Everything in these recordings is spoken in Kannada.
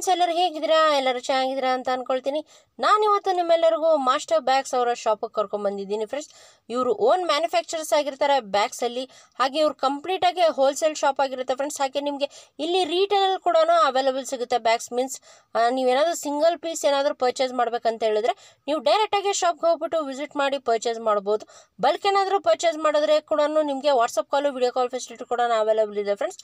ಫ್ರೆಂಡ್ಸ್, ಎಲ್ಲರೂ ಹೇಗಿದ್ದೀರಾ? ಎಲ್ಲರೂ ಚೆನ್ನಾಗಿದ್ದೀರಾ ಅಂತ ಅನ್ಕೊಳ್ತೀನಿ. ನಾನಿವತ್ತು ನಿಮ್ಮೆಲ್ಲರಿಗೂ ಮಾಸ್ಟರ್ ಬ್ಯಾಗ್ಸ್ ಅವರ ಶಾಪಿಗೆ ಕರ್ಕೊಂಡ್ಬಂದಿದ್ದೀನಿ ಫ್ರೆಂಡ್ಸ್. ಇವರು ಓನ್ ಮ್ಯಾನುಫ್ಯಾಕ್ಚರರ್ಸ್ ಆಗಿರ್ತಾರೆ ಬ್ಯಾಗ್ಸಲ್ಲಿ. ಹಾಗೆ ಇವ್ರು ಕಂಪ್ಲೀಟಾಗಿ ಹೋಲ್ಸೇಲ್ ಶಾಪ್ ಆಗಿರುತ್ತೆ ಫ್ರೆಂಡ್ಸ್. ಹಾಗೆ ನಿಮಗೆ ಇಲ್ಲಿ ರೀಟೇಲಲ್ಲಿ ಕೂಡ ಅವೈಲೇಬಲ್ ಸಿಗುತ್ತೆ ಬ್ಯಾಗ್ಸ್. ಮೀನ್ಸ್ ನೀವೇನಾದರೂ ಸಿಂಗಲ್ ಪೀಸ್ ಏನಾದರೂ ಪರ್ಚೇಸ್ ಮಾಡ್ಬೇಕಂತ ಹೇಳಿದ್ರೆ ನೀವು ಡೈರೆಕ್ಟಾಗಿ ಶಾಪ್ಗೆ ಹೋಗ್ಬಿಟ್ಟು ವಿಸಿಟ್ ಮಾಡಿ ಪರ್ಚೇಸ್ ಮಾಡ್ಬೋದು. ಬಲ್ಕ್ ಏನಾದರೂ ಪರ್ಚೇಸ್ ಮಾಡಿದ್ರೆ ಕೂಡ ನಿಮಗೆ ವಾಟ್ಸಪ್ ಕಾಲು ವಿಡಿಯೋ ಕಾಲ್ ಫೆಸಿಲಿಟಿ ಕೂಡ ಅವೈಲೇಬಲ್ ಇದೆ ಫ್ರೆಂಡ್ಸ್.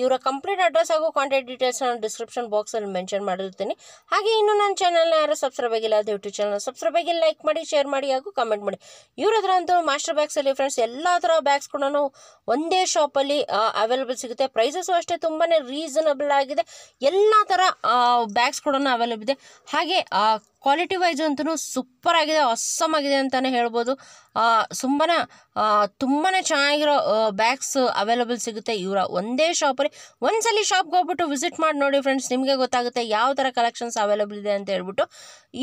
ಇವರ ಕಂಪ್ಲೀಟ್ ಅಡ್ರೆಸ್ ಹಾಗೂ ಕಾಂಟ್ಯಾಕ್ಟ್ ಡೀಟೇಲ್ಸ್ ನಾನು ಡಿಸ್ಕ್ರಿಪ್ಷನ್ ಬಾಕ್ಸಲ್ಲಿ ಮೆನ್ಷನ್ ಮಾಡಿರ್ತೀನಿ. ಹಾಗೆ ಇನ್ನು ನನ್ನ ಚಾನಲ್ನ ಯಾರು ಸಬ್ಸ್ಕ್ರೈಬ್ ಆಗಿಲ್ಲ ದಯವಿಟ್ಟು ಚಾನಲ್ ಸಬ್ಸ್ಕ್ರೈಬ್ ಆಗಿ ಲೈಕ್ ಮಾಡಿ, ಶೇರ್ ಮಾಡಿ ಹಾಗೂ ಕಮೆಂಟ್ ಮಾಡಿ. ಇವ್ರ ಹತ್ರ ಅಂತೂ ಮಾಸ್ಟರ್ ಬ್ಯಾಗ್ಸಲ್ಲಿ ಫ್ರೆಂಡ್ಸ್ ಎಲ್ಲ ಥರ ಬ್ಯಾಗ್ಸ್ ಕೂಡ ಒಂದೇ ಶಾಪಲ್ಲಿ ಅವೈಲೇಬಲ್ ಸಿಗುತ್ತೆ. ಪ್ರೈಸಸ್ಸು ಅಷ್ಟೇ ತುಂಬಾ ರೀಸನಬಲ್ ಆಗಿದೆ. ಎಲ್ಲ ಥರ ಬ್ಯಾಗ್ಸ್ ಕೂಡ ಅವೈಲೇಬಲ್ ಇದೆ. ಹಾಗೆ ಕ್ವಾಲಿಟಿ ವೈಸ್ ಅಂತೂ ಸೂಪರ್ ಆಗಿದೆ, ಅಸ್ಸಮ್ ಆಗಿದೆ ಅಂತಲೇ ಹೇಳ್ಬೋದು. ತುಂಬಾ ಚೆನ್ನಾಗಿರೋ ಬ್ಯಾಗ್ಸ್ ಅವೈಲೇಬಲ್ ಸಿಗುತ್ತೆ ಇವರ ಒಂದೇ ಶಾಪಲ್ಲಿ. ಒಂದ್ಸಲಿ ಶಾಪ್ಗೆ ಹೋಗ್ಬಿಟ್ಟು ವಿಸಿಟ್ ಮಾಡಿ ನೋಡಿ ಫ್ರೆಂಡ್ಸ್, ನಿಮಗೆ ಗೊತ್ತಾಗುತ್ತೆ ಯಾವ ಥರ ಕಲೆಕ್ಷನ್ಸ್ ಅವೈಲೇಬಲ್ ಇದೆ ಅಂತ ಹೇಳ್ಬಿಟ್ಟು.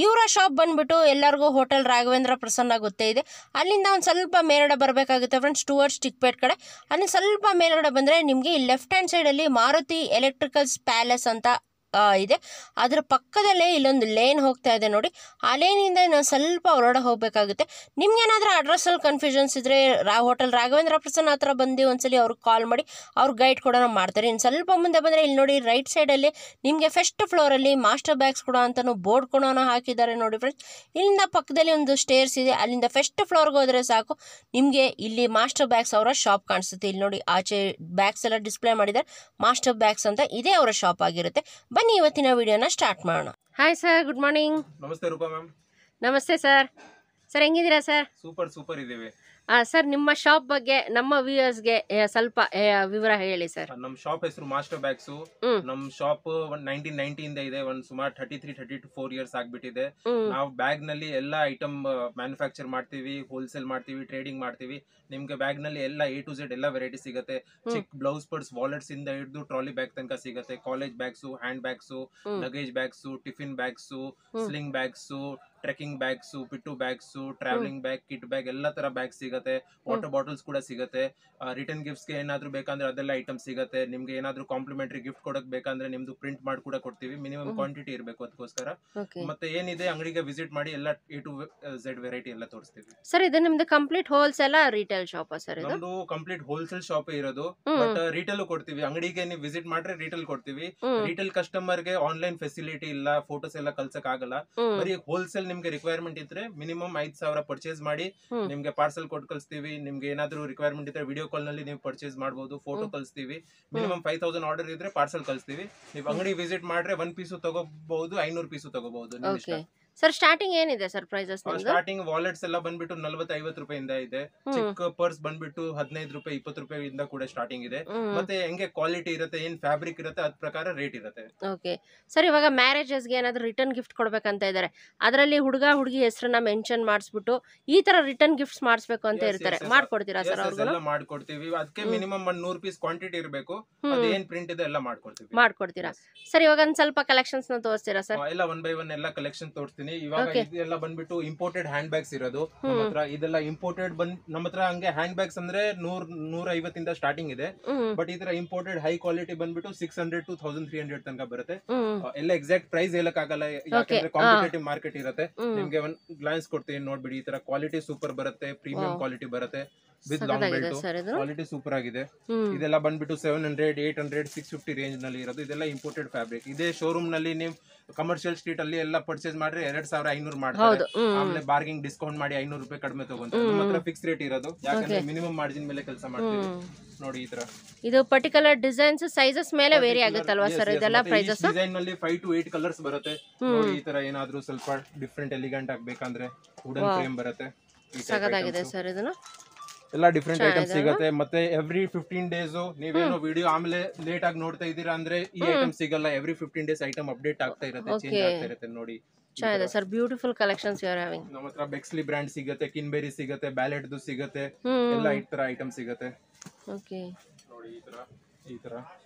ಇವರ ಶಾಪ್ ಬಂದುಬಿಟ್ಟು ಎಲ್ಲರಿಗೂ ಹೋಟೆಲ್ ರಾಘವೇಂದ್ರ ಪ್ರಸನ್ನ ಗೊತ್ತೇ ಇದೆ. ಅಲ್ಲಿಂದ ಒಂದು ಸ್ವಲ್ಪ ಮೇಲ್ಗಡೆ ಬರಬೇಕಾಗುತ್ತೆ ಫ್ರೆಂಡ್ಸ್, ಟುವರ್ಡ್ಸ್ ಚಿಕ್ಕಪೇಟೆ ಕಡೆ. ಅಲ್ಲಿ ಸ್ವಲ್ಪ ಮೇಲ್ಗಡೆ ಬಂದರೆ ನಿಮಗೆ ಲೆಫ್ಟ್ ಹ್ಯಾಂಡ್ ಸೈಡಲ್ಲಿ ಮಾರುತಿ ಎಲೆಕ್ಟ್ರಿಕಲ್ಸ್ ಪ್ಯಾಲೇಸ್ ಅಂತ ಇದೆ. ಅದರ ಪಕ್ಕದಲ್ಲೇ ಇಲ್ಲೊಂದು ಲೇನ್ ಹೋಗ್ತಾ ಇದೆ ನೋಡಿ. ಆ ಲೇನಿಂದ ನಾವು ಸ್ವಲ್ಪ ಹೊರಗಡೆ ಹೋಗಬೇಕಾಗುತ್ತೆ. ನಿಮ್ಗೇನಾದರೂ ಅಡ್ರೆಸ್ಸಲ್ಲಿ ಕನ್ಫ್ಯೂಷನ್ಸ್ ಇದ್ದರೆ ಹೋಟೆಲ್ ರಾಘವೇಂದ್ರ ಪ್ರಸನ್ನ ಹತ್ರ ಬಂದು ಒಂದ್ಸಲಿ ಅವ್ರಿಗೆ ಕಾಲ್ ಮಾಡಿ ಅವ್ರು ಗೈಡ್ ಕೂಡ ಮಾಡ್ತಾರೆ. ಇನ್ನು ಸ್ವಲ್ಪ ಮುಂದೆ ಬಂದರೆ ಇಲ್ಲಿ ನೋಡಿ, ರೈಟ್ ಸೈಡಲ್ಲಿ ನಿಮಗೆ ಫಸ್ಟ್ ಫ್ಲೋರಲ್ಲಿ ಮಾಸ್ಟರ್ ಬ್ಯಾಗ್ಸ್ ಕೂಡ ಅಂತಲೂ ಬೋರ್ಡ್ ಕೂಡ ಹಾಕಿದ್ದಾರೆ ನೋಡಿ ಫ್ರೆಂಡ್ಸ್. ಇಲ್ಲಿಂದ ಪಕ್ಕದಲ್ಲಿ ಒಂದು ಸ್ಟೇರ್ಸ್ ಇದೆ, ಅಲ್ಲಿಂದ ಫಸ್ಟ್ ಫ್ಲೋರ್ಗೆ ಹೋದರೆ ಸಾಕು ನಿಮಗೆ ಇಲ್ಲಿ ಮಾಸ್ಟರ್ ಬ್ಯಾಗ್ಸ್ ಅವರ ಶಾಪ್ ಕಾಣಿಸುತ್ತೆ. ಇಲ್ಲಿ ನೋಡಿ ಆಚೆ ಬ್ಯಾಗ್ಸ್ ಎಲ್ಲ ಡಿಸ್ಪ್ಲೇ ಮಾಡಿದ್ದಾರೆ, ಮಾಸ್ಟರ್ ಬ್ಯಾಗ್ಸ್ ಅಂತ ಇದೇ ಅವರ ಶಾಪ್ ಆಗಿರುತ್ತೆ. ಬನ್ನಿ ಇವತ್ತಿನ ವಿಡಿಯೋನ ಸ್ಟಾರ್ಟ್ ಮಾಡೋಣ. Hi sir, good morning. ನಮಸ್ತೆ ರೂಪಾ ಮ್ಯಾಮ್. ನಮಸ್ತೆ ಸರ್. ಸರ್ ಹೆಂಗಿದ್ದೀರಾ ಸರ್? ಸೂಪರ್ ಇದ್ದೀವಿ ಸರ್. ನಿಮ್ಮ ಶಾಪ್ ಬಗ್ಗೆ ನಮ್ಮ ವ್ಯೂಯರ್ಸ್ಗೆ ಸ್ವಲ್ಪ ವಿವರ ಹೇಳಿ ಸರ್. ನಮ್ಮ ಶಾಪ್ ಹೆಸರು ಮಾಸ್ಟರ್ ಬ್ಯಾಗ್ಸ್. ನಮ್ಮ ಶಾಪ್ 1990 ಇಂದ ಇದೆ. ಒಂದು ಸುಮಾರು 33-34 ಇಯರ್ಸ್ ಆಗ್ಬಿಟ್ಟಿದೆ. ನಾವು ಬ್ಯಾಗ್ ನಲ್ಲಿ ಎಲ್ಲಾ ಐಟಮ್ ಮ್ಯಾನುಫ್ಯಾಕ್ಚರ್ ಮಾಡ್ತೀವಿ, ಹೋಲ್ಸೇಲ್ ಮಾಡ್ತೀವಿ, ಟ್ರೇಡಿಂಗ್ ಮಾಡ್ತೀವಿ. ನಿಮ್ಗೆ ಬ್ಯಾಗ್ ನಲ್ಲಿ ಎಲ್ಲ A to Z ಎಲ್ಲ ವೆರೈಟಿ ಸಿಗುತ್ತೆ. ಚಿಕ್ ಬ್ಲೌಸ್ ಪರ್ಸ್, ವಾಲೆಟ್ಸ್ ಇಂದ ಹಿಡಿದು ಟ್ರಾಲಿ ಬ್ಯಾಗ್ ತನಕ ಸಿಗುತ್ತೆ. College bags, hand bags, luggage bags, tiffin bags, sling bags, trekking bags, ಪಿಟ್ಟು bags, travelling bag, kit bag ಎಲ್ಲ ತರ ಬ್ಯಾಗ್ ಸಿಗುತ್ತೆ. ವಾಟರ್ ಬಾಟಲ್ಸ್ ಕೂಡ ಸಿಗುತ್ತೆ. ರಿಟರ್ನ್ ಗಿಫ್ಟ್ಸ್ ಗೆ ಏನಾದ್ರು ಬೇಕಂದ್ರೆ ಅದೆಲ್ಲ ಐಟಮ್ ಸಿಗುತ್ತೆ. ನಿಮ್ಗೆ ಏನಾದ್ರು ಕಾಂಪ್ಲಿಮೆಂಟರಿ ಗಿಫ್ಟ್ ಕೊಡಕ್ ಬೇಕಂದ್ರೆ ನಿಮ್ದು ಪ್ರಿಂಟ್ ಮಾಡಿ ಕೂಡ ಕೊಡ್ತೀವಿ. ಮಿನಿಮಮ್ ಕ್ವಾಂಟಿಟಿ ಇರಬೇಕು ಅದಕ್ಕೋಸ್ಕರ. ಮತ್ತೆ ಏನಿದೆ ಅಂಗಡಿಗೆ ವಿಸಿಟ್ ಮಾಡಿ ಎಲ್ಲ A to Z ವೆರೈಟಿ ಎಲ್ಲ ತೋರಿಸ್ತೀವಿ. ಸರ್, ಇದು ನಿಮ್ದು complete wholesale retail shop sir? ನಮ್ದು ಕಂಪ್ಲೀಟ್ ಹೋಲ್ಸೇಲ್ ಶಾಪ್ ಇರೋದು, ಬಟ್ ರಿಟೇಲ್ ಕೊಡ್ತೀವಿ. ಅಂಗಡಿಗೆ ನೀವು ವಿಸಿಟ್ ಮಾಡ್ರೆ ರಿಟೇಲ್ ಕೊಡ್ತೀವಿ. ರಿಟೇಲ್ ಕಸ್ಟಮರ್ ಗೆ ಆನ್ಲೈನ್ ಫೆಸಿಲಿಟಿ ಇಲ್ಲ, ಫೋಟೋಸ್ ಎಲ್ಲ ಕಳ್ಸಕ್ ಆಗಲ್ಲ. ಬರೀ ಹೋಲ್ಸೇಲ್ ನಿಮ್ಗೆ ರಿಕ್ವೈರ್ಮೆಂಟ್ ಇದ್ರೆ ಮಿನಿಮಮ್ 5,000 ಪರ್ಚೇಸ್ ಮಾಡಿ ನಿಮ್ಗೆ ಪಾರ್ಸಲ್ ಕೊಟ್ಟು ಕಳಿಸ್ತೀವಿ. ನಿಮ್ಗೆ ಏನಾದ್ರು ರಿಕ್ವೈರ್ಮೆಂಟ್ ಇದ್ರೆ ವಿಡಿಯೋ ಕಾಲ್ ನಲ್ಲಿ ನೀವು ಪರ್ಚೇಸ್ ಮಾಡಬಹುದು, ಫೋಟೋ ಕಳಿಸ್ತೀವಿ. ಮಿನಿಮಮ್ 5,000 ಆರ್ಡರ್ ಇದ್ರೆ ಪಾರ್ಸಲ್ ಕಳಿಸ್ತೀವಿ. ನೀವು ಅಂಗಡಿ ವಿಸಿಟ್ ಮಾಡ್ರೆ 1 ಪೀಸು ತಗೋಬಹುದು, 500 ಪೀಸು ತಗೋಬಹುದು. ಸರ್, ಸ್ಟಾರ್ಟಿಂಗ್ ಏನಿದೆ ಸರ್ ಪ್ರೈಸಸ್? ಸ್ಟಾರ್ಟಿಂಗ್ ವಾಲೆಟ್ಸ್ ಎಲ್ಲ ಬಂದ್ಬಿಟ್ಟು 40-50 ರೂಪಾಯಿಂದ ಇದೆ. ಚಿಕ್ಕ ಪರ್ಸ್ ಬಂದ್ಬಿಟ್ಟು 15 ರೂಪಾಯಿ 20 ರೂಪಾಯಿಂದ ಕೂಡ ಸ್ಟಾರ್ಟಿಂಗ್ ಇದೆ. ಮತ್ತೆ ಹೆಂಗೆ ಕ್ವಾಲಿಟಿ ಇರುತ್ತೆ, ಏನ್ ಫ್ಯಾಬ್ರಿಕ್ ಇರುತ್ತೆ ಅದ್ ಪ್ರಕಾರ ರೇಟ್ ಇರುತ್ತೆ. ಓಕೆ ಸರ್, ಇವಾಗ ಮ್ಯಾರೇಜಸ್ ಗೆ ಏನಾದ್ರು ರಿಟರ್ನ್ ಗಿಫ್ಟ್ ಕೊಡ್ಬೇಕಂತ ಇದಾರೆ, ಅದರಲ್ಲಿ ಹುಡುಗ ಹುಡುಗಿ ಹೆಸರನ್ನ ಮೆನ್ಷನ್ ಮಾಡಿಸ್ಬಿಟ್ಟು ಈ ತರ ರಿಟರ್ನ್ ಗಿಫ್ಟ್ಸ್ ಮಾಡಿಸ್ಬೇಕು ಅಂತ ಇರ್ತಾರೆ, ಮಾಡ್ಕೊಡ್ತೀರಾ ಸರ್? ಎಲ್ಲ ಮಾಡ್ಕೊಡ್ತೀವಿ. ಅದಕ್ಕೆ ಮಿನಿಮಮ್ 100 ಪೀಸ್ ಕ್ವಾಂಟಿಟಿ ಇರಬೇಕು. ಅದೇನ್ ಪ್ರಿಂಟ್ ಇದೆ ಎಲ್ಲ ಮಾಡ್ಕೊಡ್ತೀರಾ ಸರ್? ಇವಾಗ ಒಂದ್ ಸ್ವಲ್ಪ ಕಲೆಕ್ಷನ್ಸ್ ನ ತೋರಿಸ್ತೀರಾ ಸರ್? ಎಲ್ಲ 1 by 1 ಎಲ್ಲ ಕಲೆಕ್ಷನ್ ತೋರಿಸ್ತೀನಿ. ಇವಾಗ ಇದೆಲ್ಲ ಬಂದ್ಬಿಟ್ಟು ಇಂಪೋರ್ಟೆಡ್ ಹ್ಯಾಂಡ್ ಬ್ಯಾಗ್ಸ್ ಇರೋದು ನಮ್ಮ ಹತ್ರ. ಇದೆಲ್ಲ ಇಂಪೋರ್ಟೆಡ್ ನಮ್ಮ ಹತ್ರ ಹಂಗೆ ಹ್ಯಾಂಡ್ ಬ್ಯಾಗ್ಸ್ ಅಂದ್ರೆ 100-150 ಇಂದ ಸ್ಟಾರ್ಟಿಂಗ್ ಇದೆ. ಬಟ್ ಈ ತರ ಇಂಪೋರ್ಟೆಡ್ ಹೈ ಕ್ವಾಲಿಟಿ ಬಂದ್ಬಿಟ್ಟು 600 to 1300 ತನಕ ಬರುತ್ತೆ. ಎಲ್ಲ ಎಕ್ಸಾಕ್ಟ್ ಪ್ರೈಸ್ ಹೇಳಕ್ ಆಗಲ್ಲ, ಯಾಕಂದ್ರೆ ಕಾಂಪಿಟೇಟಿವ್ ಮಾರ್ಕೆಟ್ ಇರುತ್ತೆ. ನಿಮ್ಗೆ ಒಂದ್ ಗ್ಲಾನ್ಸ್ ಕೊಡ್ತೀನಿ, ನೋಡ್ಬಿಡಿ. ಈ ತರ ಕ್ವಾಲಿಟಿ ಸೂಪರ್ ಬರುತ್ತೆ, ಪ್ರೀಮಿಯಂ ಕ್ವಾಲಿಟಿ ಬರುತ್ತೆ with long belt. Quality super ಆಗಿದೆ. ಇದೆಲ್ಲ ಬಂದ್ಬಿಟ್ಟು 700, 800, 650 ರೇಂಜ್ ನಲ್ಲಿ ಇರೋದು. ಇದೆಲ್ಲ ಇಂಪೋರ್ಟೆಡ್ ಫ್ಯಾಬ್ರಿಕ್. ಇದೇ ಶೋರೂಮ್ ನಲ್ಲಿ ನೀವು ಕಮರ್ಷಿಯಲ್ ಸ್ಟ್ರೀಟ್ ಅಲ್ಲಿ ಎಲ್ಲ ಪರ್ಚೇಸ್ ಮಾಡ್ರೆ 2,500 ಮಾಡ್ತಾರೆ. ಆಮೇಲೆ ಬಾರ್ಗಿಂಗ್ ಡಿಸ್ಕೌಂಟ್ ಮಾಡಿ 500 ರೂಪಾಯಿ ಕಡಿಮೆ ತಗೊಂತಾರೆ. ನಮ್ಮ ಹತ್ರ ಫಿಕ್ಸ್ ರೇಟ್ ಇರೋದು, ಯಾಕಂದ್ರೆ ಮಿನಿಮಮ್ ಮಾರ್ಜಿನ್ ಮೇಲೆ ಕೆಲಸ ಮಾಡ್ತೀವಿ. ನೋಡಿ ಈ ತರ ಇದು ಪರ್ಟಿಕ್ಯುಲರ್ ಡಿಸೈನ್ಸ್ ಸೈಜಸ್ ಮೇಲೆ ವೇರಿ ಆಗುತ್ತಲ್ವಾ ಸರ್ ಇದೆಲ್ಲ ಪ್ರೈಸಸ್? ಡಿಸೈನ್ ನಲ್ಲಿ 5 to 8 ಕಲರ್ಸ್ ಬರುತ್ತೆ. ನೋಡಿ ಈ ತರ ಏನಾದ್ರೂ ಸ್ವಲ್ಪ ಡಿಫ್ರೆಂಟ್ ಎಲಿಗೆಂಟ್ ಆಗಬೇಕಂದ್ರೆ ವುಡನ್ ಫ್ರೇಮ್ ಬರುತ್ತೆ. ಸಖತ್ತಾಗಿದೆ ಸರ್. ಇದನ್ನ ಎಲ್ಲ ಡಿಫ್ರೆಂಟ್ ಐಟಮ್ಸ್ ಸಿಗುತ್ತೆ. ಮತ್ತೆ ಎವ್ರಿ 15 ಡೇಸ್ ನೀವೇನೋ ವಿಡಿಯೋ ಆಮೇಲೆ ಲೇಟ್ ಆಗಿ ನೋಡ್ತಾ ಇದೀರಾ ಅಂದ್ರೆ ಈ ಐಟಮ್ ಸಿಗಲ್ಲ. ಎವ್ರಿ 15 ಡೇಸ್ ಐಟಮ್ ಅಪ್ಡೇಟ್ ಆಗ್ತಾ ಇರುತ್ತೆ, ಚೇಂಜ್ ಆಗ್ತಾ ಇರುತ್ತೆ. ನೋಡಿ ಚೆನ್ನಾಗಿದೆ sir, beautiful collections you are having. ನಮ್ಮ ಹತ್ರ ಬೆಕ್ಸ್ಲಿ ಬ್ರ್ಯಾಂಡ್ ಸಿಗುತ್ತೆ, ಕಿನ್ಬೆರಿ ಸಿಗುತ್ತೆ, ಬ್ಯಾಲೆಟ್ದು ಸಿಗುತ್ತೆ, ಎಲ್ಲ ಈ ತರ ಐಟಮ್ ಸಿಗುತ್ತೆ. ಓಕೆ, ನೋಡಿ ಈ ತರ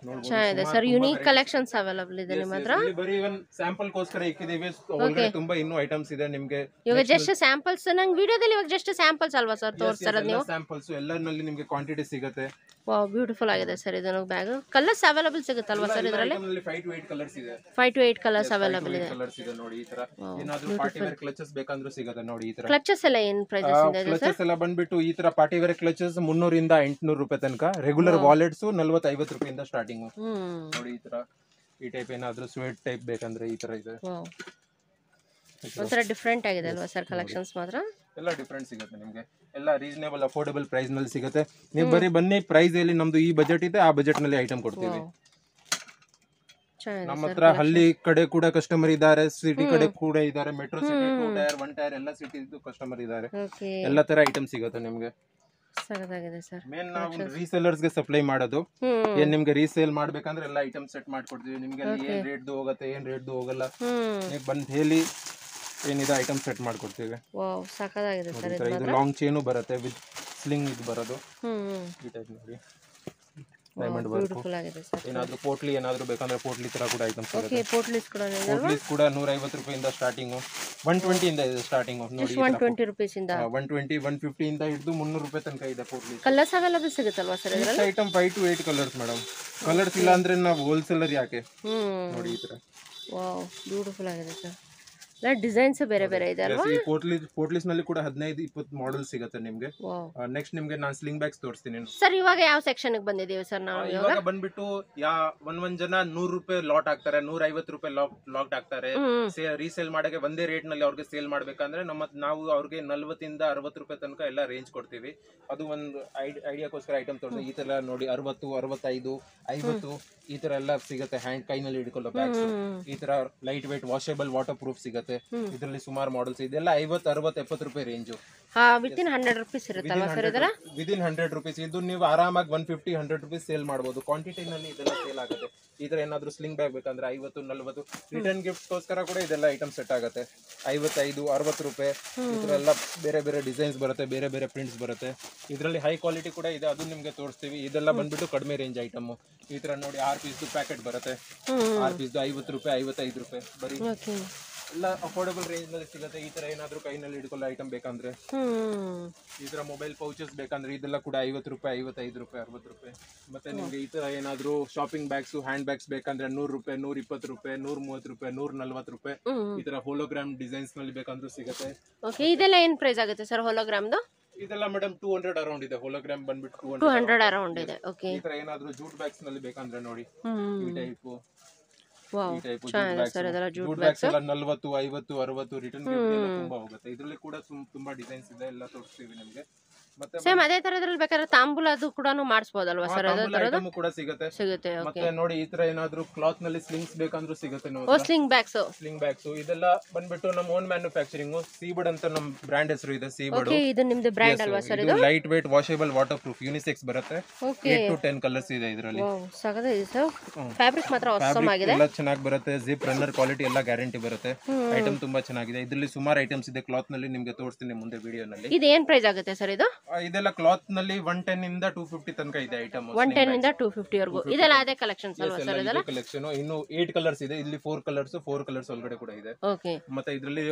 ಚೆನ್ನಾಗಿದೆ ಸರ್. ಯುನೀಕ್ ಕಲೆಕ್ಷನ್ಸ್ ಅವೈಲೇಬಲ್ ಇದೆ ನಿಮ್ಮ ಹತ್ರ. ಬರೀ ಒಂದು ಸ್ಯಾಂಪಲ್ ಗೋಸ್ಕರ ಇಕ್ಕಿದೀವಿ, ಒಳಗಡೆ ತುಂಬಾ ಇನ್ನೂ ಐಟಮ್ಸ್ ಇದೆ ನಿಮಗೆ. ಇವಾಗ ಜಸ್ಟ್ ಸ್ಯಾಂಪಲ್ಸ್ ನಂಗೆ ವಿಡಿಯೋದಲ್ಲಿ ಇವಾಗ ಜಸ್ಟ್ ಸ್ಯಾಂಪಲ್ಸ್ ಅಲ್ವಾ ಸರ್ ತೋರಿಸ್ತಾರದು ನೀವು? ಸ್ಯಾಂಪಲ್ಸ್ ಎಲ್ಲರಲ್ಲಿ ನಿಮಗೆ ಕ್ವಾಂಟಿಟಿ ಸಿಗುತ್ತೆ. ವಾವ್ ಬ್ಯೂಟಿಫುಲ್ ಆಗಿದೆ ಸರ್ ಇದನ್ನು ಬ್ಯಾಗ್. ಕಲರ್ಸ್ ಅವೈಲೇಬಲ್ ಸಿಗುತ್ತಲ್ವಾ ಸರ್ ಇದರಲ್ಲಿ? 5 to 8 ಕಲರ್ಸ್ ಇದೆ. 5 to 8 ಕಲರ್ಸ್ ಅವೈಲೇಬಲ್ ಇದೆ. ಕಲರ್ಸ್ ಇದೆ ನೋಡಿ ಈ ತರ. ಏನಾದ್ರೂ ಪಾರ್ಟಿ ವೇರ್ ಕ್ಲಚಸ್ ಬೇಕಂದ್ರೂ ಸಿಗುತ್ತೆ ನೋಡಿ ಈ ತರ. ಕ್ಲಚಸ್ ಎಲ್ಲ ಏನು ಪ್ರೈಸಸ್ ಇದೆ ಸರ್? ಕ್ಲಚಸ್ ಎಲ್ಲ ಬಂದ್ಬಿಟ್ಟು ಈ ತರ ಪಾರ್ಟಿ ವೇರ್ ಕ್ಲಚಸ್ 300 ಇಂದ 800 ರೂಪಾಯಿ ತನಕ. ರೆಗ್ಯುಲರ್ ವಾಲೆಟ್ಸ್ 40-50 ರೂಪಾಯಿಂದ ಸ್ಟಾರ್ಟಿಂಗ್ ನೋಡಿ ಈ ತರ. ಈ ಟೈಪ್ ಏನಾದ್ರೂ ಸ್ವೇಟ್ ಟೈಪ್ ಬೇಕಂದ್ರೆ ಈ ತರ ಇದೆ. ಒಂಥರ ಡಿಫ್ರೆಂಟ್ ಆಗಿದೆ ಅಲ್ವಾ ಸರ್ ಕಲೆಕ್ಷನ್ಸ್ ಮಾತ್ರ? ಎಲ್ಲ ಡಿಫ್ರೆಂಟ್ ಸಿಗುತ್ತೆ ನಿಮಗೆ. ಎಲ್ಲ ರೀಸನೇಬಲ್ ಅಫೋರ್ಡಬಲ್ ಪ್ರೈಸ್ ನಲ್ಲಿ ಸಿಗುತ್ತೆ. ನೀವು ಬರೀ ಬನ್ನಿ, ಪ್ರೈಸ್ ಅಲ್ಲಿ ನಮ್ದು ಈ ಬಜೆಟ್ ಇದೆ, ಆ ಬಜೆಟ್ ನಲ್ಲಿ ಐಟಮ್ ಕೊಡ್ತೀವಿ. ನಮ್ಮ ಹತ್ರ ಹಳ್ಳಿ ಕಡೆ ಕೂಡ ಕಸ್ಟಮರ್ ಇದ್ದಾರೆ, ಸಿಟಿ ಕಡೆ ಕೂಡ ಇದ್ದಾರೆ, ಮೆಟ್ರೋ ಸಿಟಿ 2 ಟೈರ್ 1 ಟೈರ್ ಎಲ್ಲ ಸಿಟಿ ಕಸ್ಟಮರ್ ಇದ್ದಾರೆ. ಎಲ್ಲ ತರ ಐಟಮ್ ಸಿಗುತ್ತೆ ನಿಮ್ಗೆ. ಮೇನ್ ನಾವು ರೀಸೆಲ್ಲರ್ಸ್ ಗೆ ಸಪ್ಲೈ ಮಾಡೋದು. ಏನ್ ನಿಮ್ಗೆ ರೀಸೇಲ್ ಮಾಡ್ಬೇಕಂದ್ರೆ ಎಲ್ಲ ಐಟಮ್ ಸೆಟ್ ಮಾಡ್ಕೊಡ್ತೀವಿ ನಿಮ್ಗೆ. ಏನ್ ರೇಟ್ ಹೋಗುತ್ತೆ, ಏನ್ ರೇಟ್ ಹೋಗಲ್ಲ, ನೀವು ಬಂದ್ ಹೇಳಿ ಏನಿದೆ ಐಟಮ್ ಸೆಟ್ ಮಾಡ್ಕೊಡ್ತೀವಿ. ವಾವ್ ಸಾಕಾಗಿದೆ ಸರ್ ಇದು ಲಾಂಗ್ ಚೈನು ಬರುತ್ತೆ ವಿತ್ ಸ್ಲಿಂಗ್ ಇದು ಬರೋದು ಈ ಟೈಪ್ ನೋಡಿ. ಡೈಮಂಡ್ ವರ್ಕ್ ಏನಾದ್ರೂ ಪೋಟ್ಲಿ ಏನಾದ್ರೂ ಬೇಕಂದ್ರೆ ಪೋಟ್ಲಿ ತರ ಕೂಡ ಐಟಮ್ಸ್ ಬರುತ್ತೆ. ಓಕೆ ಪೋಟ್ಲಿಸ್ ಕೂಡ ಇದೆ. ಪೋಟ್ಲಿಸ್ ಕೂಡ 150 ರೂಪಾಯಿಂದ ಸ್ಟಾರ್ಟಿಂಗ್, 120 ಇಂದ ಇದೆ ಸ್ಟಾರ್ಟಿಂಗ್ ನೋಡಿ. 120 ರೂಪೀಸ್ ಇಂದ 120 150 ಇಂದ ಹಿಡಿದು 300 ರೂಪಾಯಿ ತನಕ ಇದೆ ಪೋಟ್ಲಿ. ಕಲರ್ಸ್ ಅವೈಲೇಬಲ್ ಸಿಗುತ್ತಲ್ವಾ ಸರ್ ಇದರಲ್ಲಿ? Item 5 to 8 colours madam. Colours ಇಲ್ಲ ಅಂದ್ರೆ ನಾವು ಹೋಲ್ಸೇಲರ್ ಯಾಕೆ ನೋಡಿ ಈ ತರ. ವಾವ್ ಬ್ಯೂಟಿಫುಲ್ ಆಗಿದೆ ಸರ್. ಎಲ್ಲ ಡಿಸೈನ್ಸ್ ಬೇರೆ ಬೇರೆ ಇದೆ ಅಲ್ವಾ? ಈ ಪೋಟ್ಲಿಸ್ ನಲ್ಲಿ ಕೂಡ 15-20 ಮಾಡೆಲ್ ಸಿಗುತ್ತೆ ನಿಮ್ಗೆ. ನೆಕ್ಸ್ಟ್ ನಿಮ್ಗೆ ನಾನು ಸ್ಲಿಂಗ್ ಬ್ಯಾಗ್ಸ್ ತೋರಿಸ್ತೀನಿ ಸರ್. ಇವಾಗ ಯಾವ ಸೆಕ್ಷನ್ ಗೆ ಬಂದಿದ್ದೀವಿ ಸರ್ ನಾವು? ಇವಾಗ ಬಂದ್ಬಿಟ್ಟು ಒಂದ್ ಜನ 100 ರೂಪಾಯಿ ಲಾಟ್ ಹಾಕ್ತಾರೆ, 150 ರೂಪಾಯಿ ಲಾಟ್ ಹಾಕ್ತಾರೆ. ರೀಸೇಲ್ ಮಾಡಕ್ಕೆ ಒಂದೇ ರೇಟ್ ನಲ್ಲಿ ಅವ್ರಿಗೆ ಸೇಲ್ ಮಾಡ್ಬೇಕಂದ್ರೆ ನಾವು ಅವ್ರಿಗೆ 40 ಇಂದ 60 ರೂಪಾಯಿ ತನಕ ಎಲ್ಲ ರೇಂಜ್ ಕೊಡ್ತೀವಿ. ಅದು ಒಂದು ಐಡಿಯಾಕೋಸ್ಕರ ಐಟಮ್ ತೋರಿಸಿ. ಈ ತರ ನೋಡಿ 60, 65, 50 ಈ ತರ ಎಲ್ಲ ಸಿಗುತ್ತೆ. ಹ್ಯಾಂಡ್ ಕೈನಲ್ಲಿ ಹಿಡ್ಕೊಳ್ಳೋ ಬ್ಯಾಗ್ಸ್ ಈ ತರ light weight washable water proof ಸಿಗುತ್ತೆ. ಇದರಲ್ಲಿ ಸುಮಾರು ಮಾಡೆಲ್ಸ್ ಇದೆಲ್ಲ 50, 60, 70 ರೂಪಾಯಿ ರೇಂಜ್. ವಿತಿನ್ 100 ರೂಪೀಸ್ ಇರುತ್ತಲ್ವಾ ಸರ್ ಇದರ? Within 100 rupees. ಇದು ನೀವು ಆರಾಮಾಗಿ 150, 100 ರೂಪೀಸ್ ಸೇಲ್ ಮಾಡಬಹುದು. ಕ್ವಾಂಟಿಟಿ ನಲ್ಲಿ ಇದೆಲ್ಲ ಸೇಲ್ ಆಗುತ್ತೆ. ಈ ತರ ಏನಾದ್ರು ಸ್ಲಿಂಗ್ ಬ್ಯಾಗ್ ಬೇಕಂದ್ರೆ 50, 40 ರಿಟರ್ನ್ ಗಿಫ್ಟ್ ಗೋಸ್ಕರ ಕೂಡ ಇದೆಲ್ಲ ಐಟಮ್ ಸೆಟ್ ಆಗುತ್ತೆ. 55, 60 ರೂಪಾಯಿ ಈ ತರ ಎಲ್ಲ ಬೇರೆ ಬೇರೆ ಡಿಸೈನ್ಸ್ ಬರುತ್ತೆ, ಬೇರೆ ಬೇರೆ ಪ್ರಿಂಟ್ಸ್ ಬರುತ್ತೆ. ಇದರಲ್ಲಿ ಹೈ ಕ್ವಾಲಿಟಿ ಕೂಡ ಇದೆ, ಅದು ನಿಮ್ಗೆ ತೋರಿಸ್ತೀವಿ. ಇದೆಲ್ಲ ಬಂದ್ಬಿಟ್ಟು ಕಡಿಮೆ ರೇಂಜ್ ಐಟಮ್. ಈ ತರ ನೋಡಿ 6 ಪೀಸ್ ಪ್ಯಾಕೆಟ್ ಬರುತ್ತೆ. 6 ಪೀಸ್ 50 ರೂಪಾಯಿ, 55 ರೂಪಾಯಿ ಬರೀ. ಎಲ್ಲ ಅಫೋರ್ಡಬಲ್ ರೇಂಜ್ ನಲ್ಲಿ ಸಿಗುತ್ತೆ. ಈ ತರ ಏನಾದ್ರು ಕೈನಲ್ಲಿ ಹಿಡ್ಕೊಳ್ಳೋ ಐಟಮ್ ಬೇಕಂದ್ರೆ, ಈ ತರ ಮೊಬೈಲ್ ಪೌಚಸ್ ಬೇಕಂದ್ರೆ ಇದೆಲ್ಲ ಕೂಡ 50 ರೂಪಾಯಿ, 55 ರೂಪಾಯಿ, 60 ರೂಪಾಯಿ. ಮತ್ತೆ ನಿಮ್ಗೆ ಈ ತರ ಏನಾದ್ರು ಶಾಪಿಂಗ್ ಬ್ಯಾಗ್ಸ್, ಹ್ಯಾಂಡ್ ಬ್ಯಾಗ್ಸ್ ಬೇಕಂದ್ರೆ 100 ರೂಪಾಯಿ, 120 ರೂಪಾಯಿ, 130 ರೂಪಾಯಿ, 140 ರೂಪಾಯಿ. ಈ ತರ ಹೋಲೋಗ್ರಾಮ್ ಡಿಸೈನ್ಸ್ ನಲ್ಲಿ ಬೇಕಂದ್ರೂ ಸಿಗುತ್ತೆ. ಇದೆಲ್ಲ ಏನ್ ಪ್ರೈಸ್ ಆಗುತ್ತೆ ಸರ್ ಹೋಲೋಗ್ರಾಮ್ದು? ಇದೆಲ್ಲ ಮೇಡಮ್ 200 ಅರೌಂಡ್ ಇದೆ. ಹೋಲೋಗ್ರಾಮ್ ಬಂದ್ಬಿಟ್ಟು 200 ಅರೌಂಡ್ ಇದೆ. ಓಕೆ. ಈ ತರ ಏನಾದ್ರು ಜೂಟ್ ಬ್ಯಾಗ್ಸ್ ನಲ್ಲಿ ಬೇಕಂದ್ರೆ ನೋಡಿ ಈ ಟೈಪ್. ವಾವ್ ಚೆನ್ನಾಗಿದೆ ಸರ್ ಇದೆಲ್ಲ ಜೂಟ್ ಬ್ಯಾಗ್ಸ್ ಎಲ್ಲ 40, 50, 60 ರಿಟರ್ನ್ ಗಿಫ್ಟ್ ಎಲ್ಲ ತುಂಬಾ ಹೋಗುತ್ತೆ. ಇದರಲ್ಲಿ ಕೂಡ ತುಂಬಾ ಡಿಸೈನ್ಸ್ ಇದೆ, ಎಲ್ಲ ತೋರಿಸ್ತೀವಿ ನಿಮಗೆ. ಮತ್ತೆ ಸೇಮ್ ಅದೇ ತರದ್ರಲ್ಲಿ ಬೇಕಾದ್ರೆ ತಾಂಬೂಲದು ಕೂಡ ಮಾಡಿಸಬಹುದಲ್ವಾ ಸರ್? ಅದೇ ತರದ್ದು ಕೂಡ ಸಿಗುತ್ತೆ. ಓಕೆ. ಮತ್ತೆ ನೋಡಿ ಈ ತರ ಏನಾದ್ರು ಕ್ಲಾತ್ ನಲ್ಲಿ ಸ್ಲಿಂಗ್ಸ್ ಬೇಕಂದ್ರೂ ಸಿಗುತ್ತೆ ನೋಡಿ. ಸ್ಲಿಂಗ್ ಬ್ಯಾಗ್ಸ್ ಇದೆಲ್ಲ ಬಂದ್ಬಿಟ್ಟು ನಮ್ಮ ಓನ್ ಮ್ಯಾನುಫ್ಯಾಕ್ಚರಿಂಗ್. ಸೀಬರ್ಡ್ ಅಂತ ನಮ್ಮ ಬ್ರ್ಯಾಂಡ್ ಹೆಸರು ಇದೆ. ಸೀಬರ್ಡ್ ಇದು ನಿಮ್ದು ಬ್ರ್ಯಾಂಡ್ ಅಲ್ವಾ ಸರ್? ಇದು light weight washable water proof unisex ಬರುತ್ತೆ. 8 to 10 ಕಲರ್ಸ್ ಇದೆ ಇದರಲ್ಲಿ. ಸಾಕಾಗಿದೆ ಸರ್. ಫ್ಯಾಬ್ರಿಕ್ ಮಾತ್ರ awesome ಆಗಿದೆ. ಎಲ್ಲ ಚೆನ್ನಾಗಿ ಬರುತ್ತೆ. ಜಿಪ್ ರನ್ನರ್ ಕ್ವಾಲಿಟಿ ಎಲ್ಲ ಗ್ಯಾರಂಟಿ ಬರುತ್ತೆ. ಐಟಮ್ ತುಂಬಾ ಚೆನ್ನಾಗಿದೆ. ಇದರಲ್ಲಿ ಸುಮಾರು ಐಟಮ್ಸ್ ಇದೆ. ಕ್ಲಾತ್ ನಲ್ಲಿ ನಿಮಗೆ ತೋರಿಸ್ತೀನಿ ಮುಂದೆ ವಿಡಿಯೋ ನಲ್ಲಿ. ಇದು ಏನ್ ಪ್ರೈಸ್ ಆಗುತ್ತೆ ಸರ್ ಇದು? ಇದೆಲ್ಲ ಕ್ಲಾತ್ ನಲ್ಲಿ 110 ಇಂದ 250 ತನಕ ಇದೆ ಐಟಮ್. 110 ಇಂದ 250 ವರೆಗೂ ಇದೆಲ್ಲ ಅದೇ ಕಲೆಕ್ಷನ್ಸ್ ಅಲ್ವಾ ಸರ್? ಇದೆಲ್ಲ ಕಲೆಕ್ಷನ್ ಇನ್ನು 8 ಕಲರ್ಸ್ ಇದೆ. ಇಲ್ಲಿ 4 ಕಲರ್ಸ್ ಒಳಗಡೆ ಕೂಡ ಇದೆ. ಓಕೆ. ಮತ್ತೆ ಇದರಲ್ಲಿ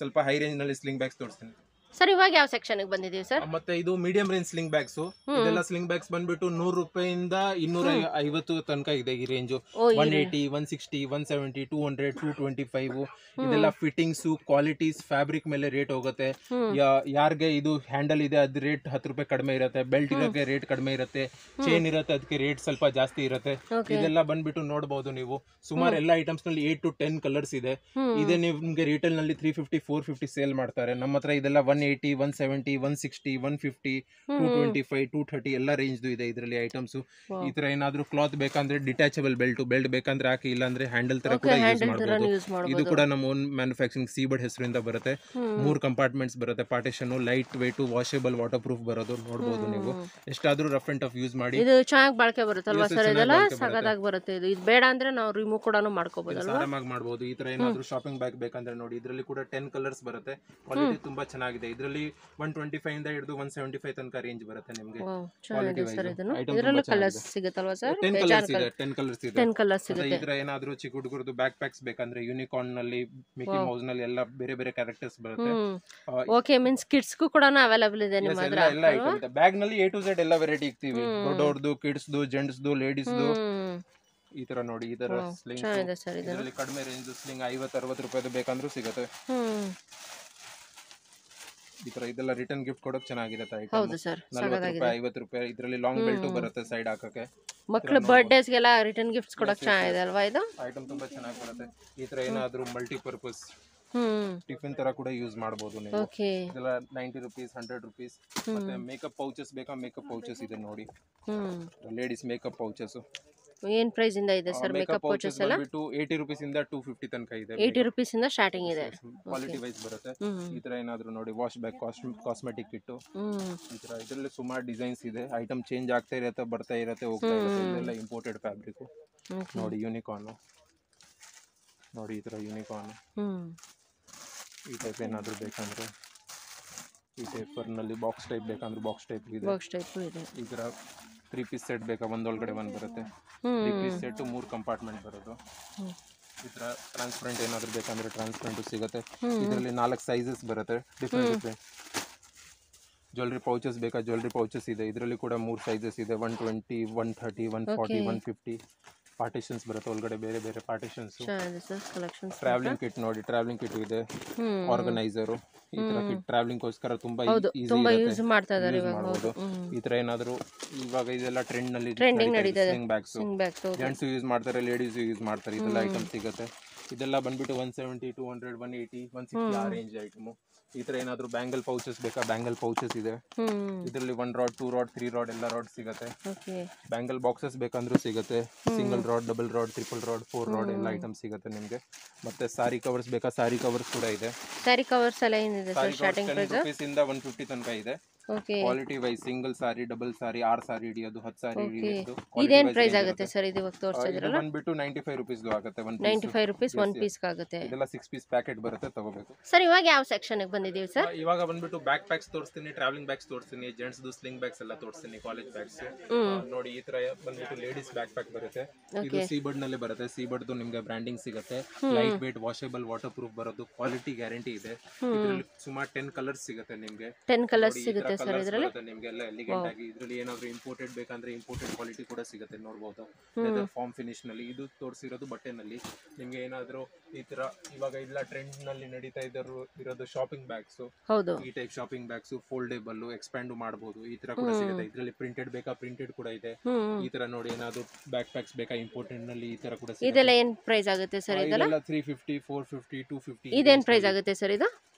ಸ್ವಲ್ಪ ಹೈ ರೇಂಜ್ ನಲ್ಲಿ ಸ್ಲಿಂಗ್ ಬ್ಯಾಗ್ಸ್ ತೋರಿಸ್ತೀನಿ ಸರ್. ಇವಾಗ ಯಾವ ಸೆಕ್ಷನ್ ಗೆ ಬಂದಿದ್ದೀವಿ ಸರ್? ಮತ್ತೆ ಇದು ಮೀಡಿಯಂ ರೇಂಜ್ ಸ್ಲಿಂಗ್ ಬ್ಯಾಗ್ಸ್. ಇದೆಲ್ಲ ಸ್ಲಿಂಗ್ ಬ್ಯಾಗ್ಸ್ ಬಂದ್ಬಿಟ್ಟು 100 ರೂಪಾಯಿಂದ 250 ತನಕ ಇದೆ ಈ ರೇಂಜ್. 180, 160, 170, 200, 225 ಇದೆಲ್ಲ ಫಿಟ್ಟಿಂಗ್ಸ್, ಕ್ವಾಲಿಟೀಸ್, ಫ್ಯಾಬ್ರಿಕ್ ಮೇಲೆ ರೇಟ್ ಹೋಗುತ್ತೆ. ಯಾರಿಗೆ ಇದು ಹ್ಯಾಂಡಲ್ ಇದೆ ಅದ್ ರೇಟ್ 10 ರೂಪಾಯಿ ಕಡಿಮೆ ಇರುತ್ತೆ. ಬೆಲ್ಟ್ ಇರೋಕೆ ರೇಟ್ ಕಡಿಮೆ ಇರುತ್ತೆ. ಚೈನ್ ಇರುತ್ತೆ ಅದಕ್ಕೆ ರೇಟ್ ಸ್ವಲ್ಪ ಜಾಸ್ತಿ ಇರುತ್ತೆ. ಇದೆಲ್ಲ ಬಂದ್ಬಿಟ್ಟು ನೋಡಬಹುದು ನೀವು. ಸುಮಾರು ಎಲ್ಲ ಐಟಮ್ಸ್ ನಲ್ಲಿ 8 to 10 ಕಲರ್ಸ್ ಇದೆ. ಇದೇ ನಿಮ್ಗೆ ರಿಟೇಲ್ ನಲ್ಲಿ 350, 450 ಸೇಲ್ ಮಾಡ್ತಾರೆ. ನಮ್ಮ ಹತ್ರ ಇದೆಲ್ಲ 180, 170, 160, 150, 225, 230 ಎಲ್ಲ ರೇಂಜ್ ಇದೆ ಇದರಲ್ಲಿ ಐಟಮ್ಸ್. ಈ ತರ ಏನಾದ್ರು ಕ್ಲಾತ್ ಬೇಕಂದ್ರೆ ಡಿಟ್ಯಾಚಬಲ್ ಬೆಲ್ಟ್ ಬೇಕಂದ್ರೆ ಹಾಕಿ, ಇಲ್ಲ ಅಂದ್ರೆ ಹ್ಯಾಂಡಲ್ ತರ ಕೂಡ ಯೂಸ್ ಮಾಡಬಹುದು. ಇದು ಕೂಡ ನಮ್ಮ ಓನ್ ಮ್ಯಾನುಫ್ಯಾಕ್ಚರಿಂಗ್ ಸೀಬರ್ಡ್ ಹೆಸರಿಂದ ಬರುತ್ತೆ. 3 ಕಂಪಾರ್ಟ್ಮೆಂಟ್ಸ್ ಬರುತ್ತೆ. Partition, light weight, washable water proof ಬರೋದು ನೋಡಬಹುದು ನೀವು. ಎಷ್ಟಾದ್ರೂ ರಫ್ ಅಂಡ್ ಟಫ್ ಯೂಸ್ ಮಾಡಿ. ಇದು ಚೆನ್ನಾಗಿ ಬಳಕೆ ಬರುತ್ತಲ್ವಾ ಸರ್? ಇದೆಲ್ಲ ಸಗದಾಗಿ ಬರುತ್ತೆ. ಇದು ಬೇಡ ಅಂದ್ರೆ ನಾವು ರಿಮೂವ್ ಕೂಡ ಮಾಡ್ಕೋಬಹುದು, ಆರಾಮಾಗಿ ಮಾಡಬಹುದು. ಈ ತರ ಏನಾದ್ರು ಶಾಪಿಂಗ್ ಬ್ಯಾಗ್ ಬೇಕಂದ್ರೆ ನೋಡಿ ಇದರಲ್ಲಿ ಕೂಡ 10 ಕಲರ್ಸ್ ಬರುತ್ತೆ. ಕ್ವಾಲಿಟಿ ತುಂಬಾ ಚೆನ್ನಾಗಿದೆ. ಇದೆ. ಇದರಲ್ಲಿ 125 ಇಂದ ಹಿಡಿದು 175 ತನಕ ರೇಂಜ್ ಬರುತ್ತೆ ನಿಮಗೆ. ಚೆನ್ನಾಗಿದೆ ಸರ್ ಇದನ್ನು. ಐಟಮ್ ಇದರಲ್ಲೂ ಕಲರ್ಸ್ ಸಿಗುತ್ತಲ್ವಾ ಸರ್? 10 ಕಲರ್ಸ್ ಇದೆ. 10 ಕಲರ್ಸ್ ಇದೆ. 10 ಕಲರ್ಸ್ ಸಿಗುತ್ತೆ. ಇದ್ರ ಏನಾದ್ರು ಚಿಕ್ಕ ಹುಡುಗರದು ಬ್ಯಾಕ್ ಪ್ಯಾಕ್ಸ್ ಬೇಕಂದ್ರೆ ಯೂನಿಕಾರ್ನ್ ನಲ್ಲಿ, ಮಿಕ್ಕಿ ಮೌಸ್ ನಲ್ಲಿ ಎಲ್ಲ ಬೇರೆ ಬೇರೆ ಕ್ಯಾರೆಕ್ಟರ್ಸ್ ಬರುತ್ತೆ. ಓಕೆ, ಮೀನ್ಸ್ ಕಿಡ್ಸ್ ಗೂ ಕೂಡ ಅವೈಲೇಬಲ್ ಇದೆ ನಿಮ್ಮ ಹತ್ರ. ಎಲ್ಲ ಐಟಮ್ ಇದೆ. ಬ್ಯಾಗ್ ನಲ್ಲಿ A to Z ಎಲ್ಲ ವೆರೈಟಿ ಇಕ್ತೀವಿ. ದೊಡ್ಡವ್ರದ್ದು, ಕಿಡ್ಸ್ದು, ಜೆಂಟ್ಸ್ದು, ಲೇಡೀಸ್ದು. ಈ ತರ ನೋಡಿ, ಇದರ ಸ್ಲಿಂಗ್ ಇದರಲ್ಲಿ ಕಡಿಮೆ ರೇಂಜ್ ಸ್ಲಿಂಗ್ 50-60 ರೂಪಾಯಿದು ಬೇಕಂದ್ರೂ ಸಿಗುತ್ತೆ. ಈ ತರ ಇದೆಲ್ಲ ರಿಟರ್ನ್ ಗಿಫ್ಟ್ ಕೊಡೋಕೆ ಚೆನ್ನಾಗಿರುತ್ತೆ ಐಟಮ್. 40 ರೂಪಾಯಿ, 50 ರೂಪಾಯಿ. ಇದರಲ್ಲಿ ಲಾಂಗ್ ಬೆಲ್ಟ್ ಬರುತ್ತೆ ಸೈಡ್ ಹಾಕಕ್ಕೆ. ಮಕ್ಕಳ ಬರ್ತ್ಡೇಸ್ ಗೆಲ್ಲ ರಿಟರ್ನ್ ಗಿಫ್ಟ್ಸ್ ಕೊಡೋಕೆ ಚೆನ್ನಾಗಿದೆ ಅಲ್ವಾ ಇದು? ಐಟಮ್ ತುಂಬಾ ಚೆನ್ನಾಗಿ ಬರುತ್ತೆ. ಈ ತರ ಏನಾದ್ರೂ ಮಲ್ಟಿಪರ್ಪಸ್ ಟಿಫಿನ್ ತರ ಕೂಡ ಯೂಸ್ ಮಾಡಬಹುದು ನೀವು. ಇದೆಲ್ಲ 90 ರೂಪೀಸ್, 100 ರೂಪೀಸ್. ಮತ್ತೆ ಮೇಕಪ್ ಪೌಚಸ್ ಬೇಕಾ? ಮೇಕಪ್ ಪೌಚಸ್ ಇದೆ ನೋಡಿ, ಲೇಡೀಸ್ ಮೇಕಪ್ ಪೌಚಸ್. ಏನ್ ಪ್ರೈಸ್ ಇಂದ ಇದೆ ಸರ್ ಮೇಕಪ್ ಪೌಚಸ್ ಎಲ್ಲ? 80 ರೂಪೀಸ್ ಇಂದ 250 ತನಕ ಇದೆ. 80 ರೂಪೀಸ್ ಇಂದ ಸ್ಟಾರ್ಟಿಂಗ್ ಇದೆ. ಕ್ವಾಲಿಟಿ ವೈಸ್ ಬರುತ್ತೆ. ಈ ತರ ಏನಾದ್ರು ನೋಡಿ, ವಾಶ್ ಬ್ಯಾಗ್, ಕಾಸ್ಮೆಟಿಕ್ ಕಿಟ್. ಈ ತರ ಇದರಲ್ಲಿ ಸುಮಾರು ಡಿಸೈನ್ಸ್ ಇದೆ. ಐಟಮ್ ಚೇಂಜ್ ಆಗ್ತಾ ಇರುತ್ತೆ, ಬರ್ತಾ ಇರುತ್ತೆ, ಹೋಗ್ತಾ ಇರುತ್ತೆ. ಇದೆಲ್ಲ ಇಂಪೋರ್ಟೆಡ್ ಫ್ಯಾಬ್ರಿಕ್ ನೋಡಿ. ಯೂನಿಕಾರ್ನ್ ನೋಡಿ, ಈ ತರ ಯೂನಿಕಾರ್ನ್. ಈ ಟೈಪ್ ಏನಾದ್ರು ಬೇಕಂದ್ರೆ ಈ ಟೈಪ್ ನಲ್ಲಿ ಬಾಕ್ಸ್ ಟೈಪ್ ಬೇಕಂದ್ರೆ ಬಾಕ್ಸ್ ಟೈಪ್ ಇದೆ. ಈ ತರ 3 ಪೀಸ್ ಸೆಟ್ ಬೇಕಾ? ಒಂದೊಳಗಡೆ ಒಂದು ಬರುತ್ತೆ. 3 ಪೀಸ್ ಸೆಟ್ 3 ಕಂಪಾರ್ಟ್ಮೆಂಟ್ ಬರೋದು. ಈ ತರ ಟ್ರಾನ್ಸ್ಪರೆಂಟ್ ಏನಾದ್ರು ಬೇಕಂದ್ರೆ ಟ್ರಾನ್ಸ್ಪರೆಂಟ್ ಸಿಗುತ್ತೆ. ಇದರಲ್ಲಿ 4 ಸೈಜಸ್ ಬರುತ್ತೆ, ಡಿಫ್ರೆಂಟ್. ಜ್ಯುವೆಲ್ಲರಿ ಪೌಚಸ್ ಬೇಕಾ? ಜ್ಯುವೆಲ್ಲರಿ ಪೌಚಸ್ ಇದೆ. ಇದರಲ್ಲಿ ಕೂಡ 3 ಸೈಜಸ್ ಇದೆ. 120, 130, 140, 150 ಪಾರ್ಟಿಷನ್ಸ್ ಬರುತ್ತೆ. ಒಳಗಡೆ ಬೇರೆ ಬೇರೆ ಪಾರ್ಟಿಷನ್ಸ್. ಟ್ರಾವೆಲಿಂಗ್ ಕಿಟ್ ನೋಡಿ, ಟ್ರಾವೆಲಿಂಗ್ ಕಿಟ್ ಇದೆ. ಆರ್ಗನೈಸರ್, ಈ ತರ ಕಿಟ್ ಟ್ರಾವೆಲಿಂಗ್ ಗೋಸ್ಕರ ತುಂಬಾ ಯೂಸ್ ಮಾಡಬಹುದು. ಈ ತರ ಏನಾದ್ರು ಇವಾಗ ಇದೆಲ್ಲ ಟ್ರೆಂಡ್ ನಲ್ಲಿ ಸ್ಲಿಂಗ್ ಬ್ಯಾಗ್ಸ್ ಜೆಂಟ್ಸ್ ಯೂಸ್ ಮಾಡ್ತಾರೆ, ಲೇಡೀಸ್ ಯೂಸ್ ಮಾಡ್ತಾರೆ. ಇದೆಲ್ಲ ಐಟಮ್ ಸಿಗುತ್ತೆ. ಇದೆಲ್ಲ ಬಂದ್ಬಿಟ್ಟು 170, 200, 180, 160 ಆ ರೇಂಜ್ ಐಟಮ್. ಈ ತರ ಏನಾದ್ರು ಬ್ಯಾಂಗಲ್ ಪೌಚಸ್ ಬೇಕಾ? ಬ್ಯಾಂಗಲ್ ಪೌಚಸ್ ಇದೆ. ಇದರಲ್ಲಿ 1 ರಾಡ್, 2 ರಾಡ್, 3 ರಾಡ್ ಎಲ್ಲ ರಾಡ್ ಸಿಗುತ್ತೆ. ಬ್ಯಾಂಗಲ್ ಬಾಕ್ಸಸ್ ಬೇಕಂದ್ರೂ ಸಿಗುತ್ತೆ. Single rod, double rod, triple rod, 4 rod ಎಲ್ಲ ಐಟಮ್ ಸಿಗುತ್ತೆ ನಿಮಗೆ. ಮತ್ತೆ ಸಾರಿ ಕವರ್ಸ್ ಬೇಕಾ? ಸಾರಿ ಕವರ್ಸ್ ಕೂಡ ಇದೆ. ಸಾರಿ ಕವರ್ಸ್ ಎಲ್ಲ ಏನಿದೆ ಸರ್? ಸ್ಟಾರ್ಟಿಂಗ್ ಪ್ರೈಸ್ 10 ರೂಪೀಸ್ ಇಂದ 150 ತನಕ ಇದೆ. ಕ್ವಾಲಿಟಿ ವೈಸ್ ಸಿಂಗಲ್ ಸಾರಿ, ಡಬಲ್ ಸಾರಿ, 6 ಸಾರಿ ಹಿಡಿಯೋದು, 10 ಸಾರಿ ಹಿಡಿಯೋದು. ಇದೇನ್ ಪ್ರೈಸ್ ಆಗುತ್ತೆ ಸರ್? ಇದು ಇವಾಗ ತೋರಿಸ್ತಿದ್ರಲ್ಲ, ಬಂದ್ಬಿಟ್ಟು 95 ರೂಪೀಸ್ ಆಗುತ್ತೆ. 95 ರೂಪೀಸ್ 1 ಪೀಸ್ ಆಗುತ್ತೆ. ಇದೆಲ್ಲ 6 ಪೀಸ್ ಪ್ಯಾಕೆಟ್ ಬರುತ್ತೆ, ತಗೋಬೇಕು. ಸರ್ ಇವಾಗ ಯಾವ ಸೆಕ್ಷನ್ ಗೆ ಬಂದಿದ್ದೀವಿ ಸರ್? ಇವಾಗ ಬಂದ್ಬಿಟ್ಟು ಬ್ಯಾಕ್ ಪ್ಯಾಕ್ಸ್ ತೋರಿಸ್ತೀನಿ, ಟ್ರಾವೆಲಿಂಗ್ ಬ್ಯಾಗ್ಸ್ ತೋರಿಸ್ತೀನಿ, ಜೆಂಟ್ಸ್ ದು ಸ್ಲಿಂಗ್ ಬ್ಯಾಗ್ಸ್ ಎಲ್ಲ ತೋರಿಸ್ತೀನಿ, ಕಾಲೇಜ್ ಬ್ಯಾಗ್ಸ್ ನೋಡಿ. ಈ ತರ ಬಂದ್ಬಿಟ್ಟು ಲೇಡೀಸ್ ಬ್ಯಾಕ್ ಪ್ಯಾಕ್ ಬರುತ್ತೆ. ಇದು ಸೀಬರ್ಡ್ ನಲ್ಲಿ ಬರುತ್ತೆ. ಸೀಬರ್ಡ್ ನಿಮ್ಗೆ ಬ್ರಾಂಡಿಂಗ್ ಸಿಗುತ್ತೆ. Light weight, washable, water proof ಬರೋದು. ಕ್ವಾಲಿಟಿ ಗ್ಯಾರಂಟಿ ಇದೆ. ಇದರಲ್ಲಿ ಸುಮಾರು 10 ಕಲರ್ಸ್ ಸಿಗುತ್ತೆ ನಿಮ್ಗೆ. 10 ಕಲರ್ಸ್ ಸಿಗುತ್ತೆ ಸರ್ ಇದರಲ್ಲಿ. ನಿಮ್ಗೆಲ್ಲ ಎಲಿಗೆಂಟ್ ಆಗಿ. ಇದರಲ್ಲಿ ಏನಾದ್ರು ಇಂಪೋರ್ಟೆಡ್ ಬೇಕಂದ್ರೆ ಇಂಪೋರ್ಟೆಡ್ ಕ್ವಾಲಿಟಿ ಕೂಡ ಸಿಗುತ್ತೆ, ನೋಡಬಹುದು. ಲೆದರ್ ಫಾರ್ಮ್ ಫಿನಿಶ್ ನಲ್ಲಿ. ಇದು ತೋರಿಸಿರೋದು ಬಟ್ಟೆನಲ್ಲಿ. ನಿಮ್ಗೆ ಏನಾದ್ರು ಈ ತರ ಇವಾಗ ಇಲ್ಲ ಟ್ರೆಂಡ್ ನಲ್ಲಿ ನಡೀತಾ ಇರೋದು ಶಾಪಿಂಗ್ ಬ್ಯಾಗ್ಸ್. ಈ type shopping bags foldable, expand ಮಾಡಬಹುದು. ಈ ತರ ಕೂಡ ಸಿಗುತ್ತೆ. ಇದರಲ್ಲಿ ಪ್ರಿಂಟೆಡ್ ಬೇಕಾ? ಪ್ರಿಂಟೆಡ್ ಕೂಡ ಇದೆ. ಈ ತರ ನೋಡಿ, ಏನಾದ್ರು ಬ್ಯಾಕ್ ಪ್ಯಾಕ್ಸ್ ಬೇಕಾ? ಇಂಪೋರ್ಟೆಡ್ ನಲ್ಲಿ ಈ ತರ ಕೂಡ ಸಿಗುತ್ತೆ. ಇದೆಲ್ಲ ಏನ್ ಪ್ರೈಸ್ ಆಗುತ್ತೆ ಸರ್? ಇದೆಲ್ಲ 350, 450, 250. ಇದೇನ್ ಪ್ರೈಸ್ ಆಗುತ್ತೆ ಸರ್ ಇದು?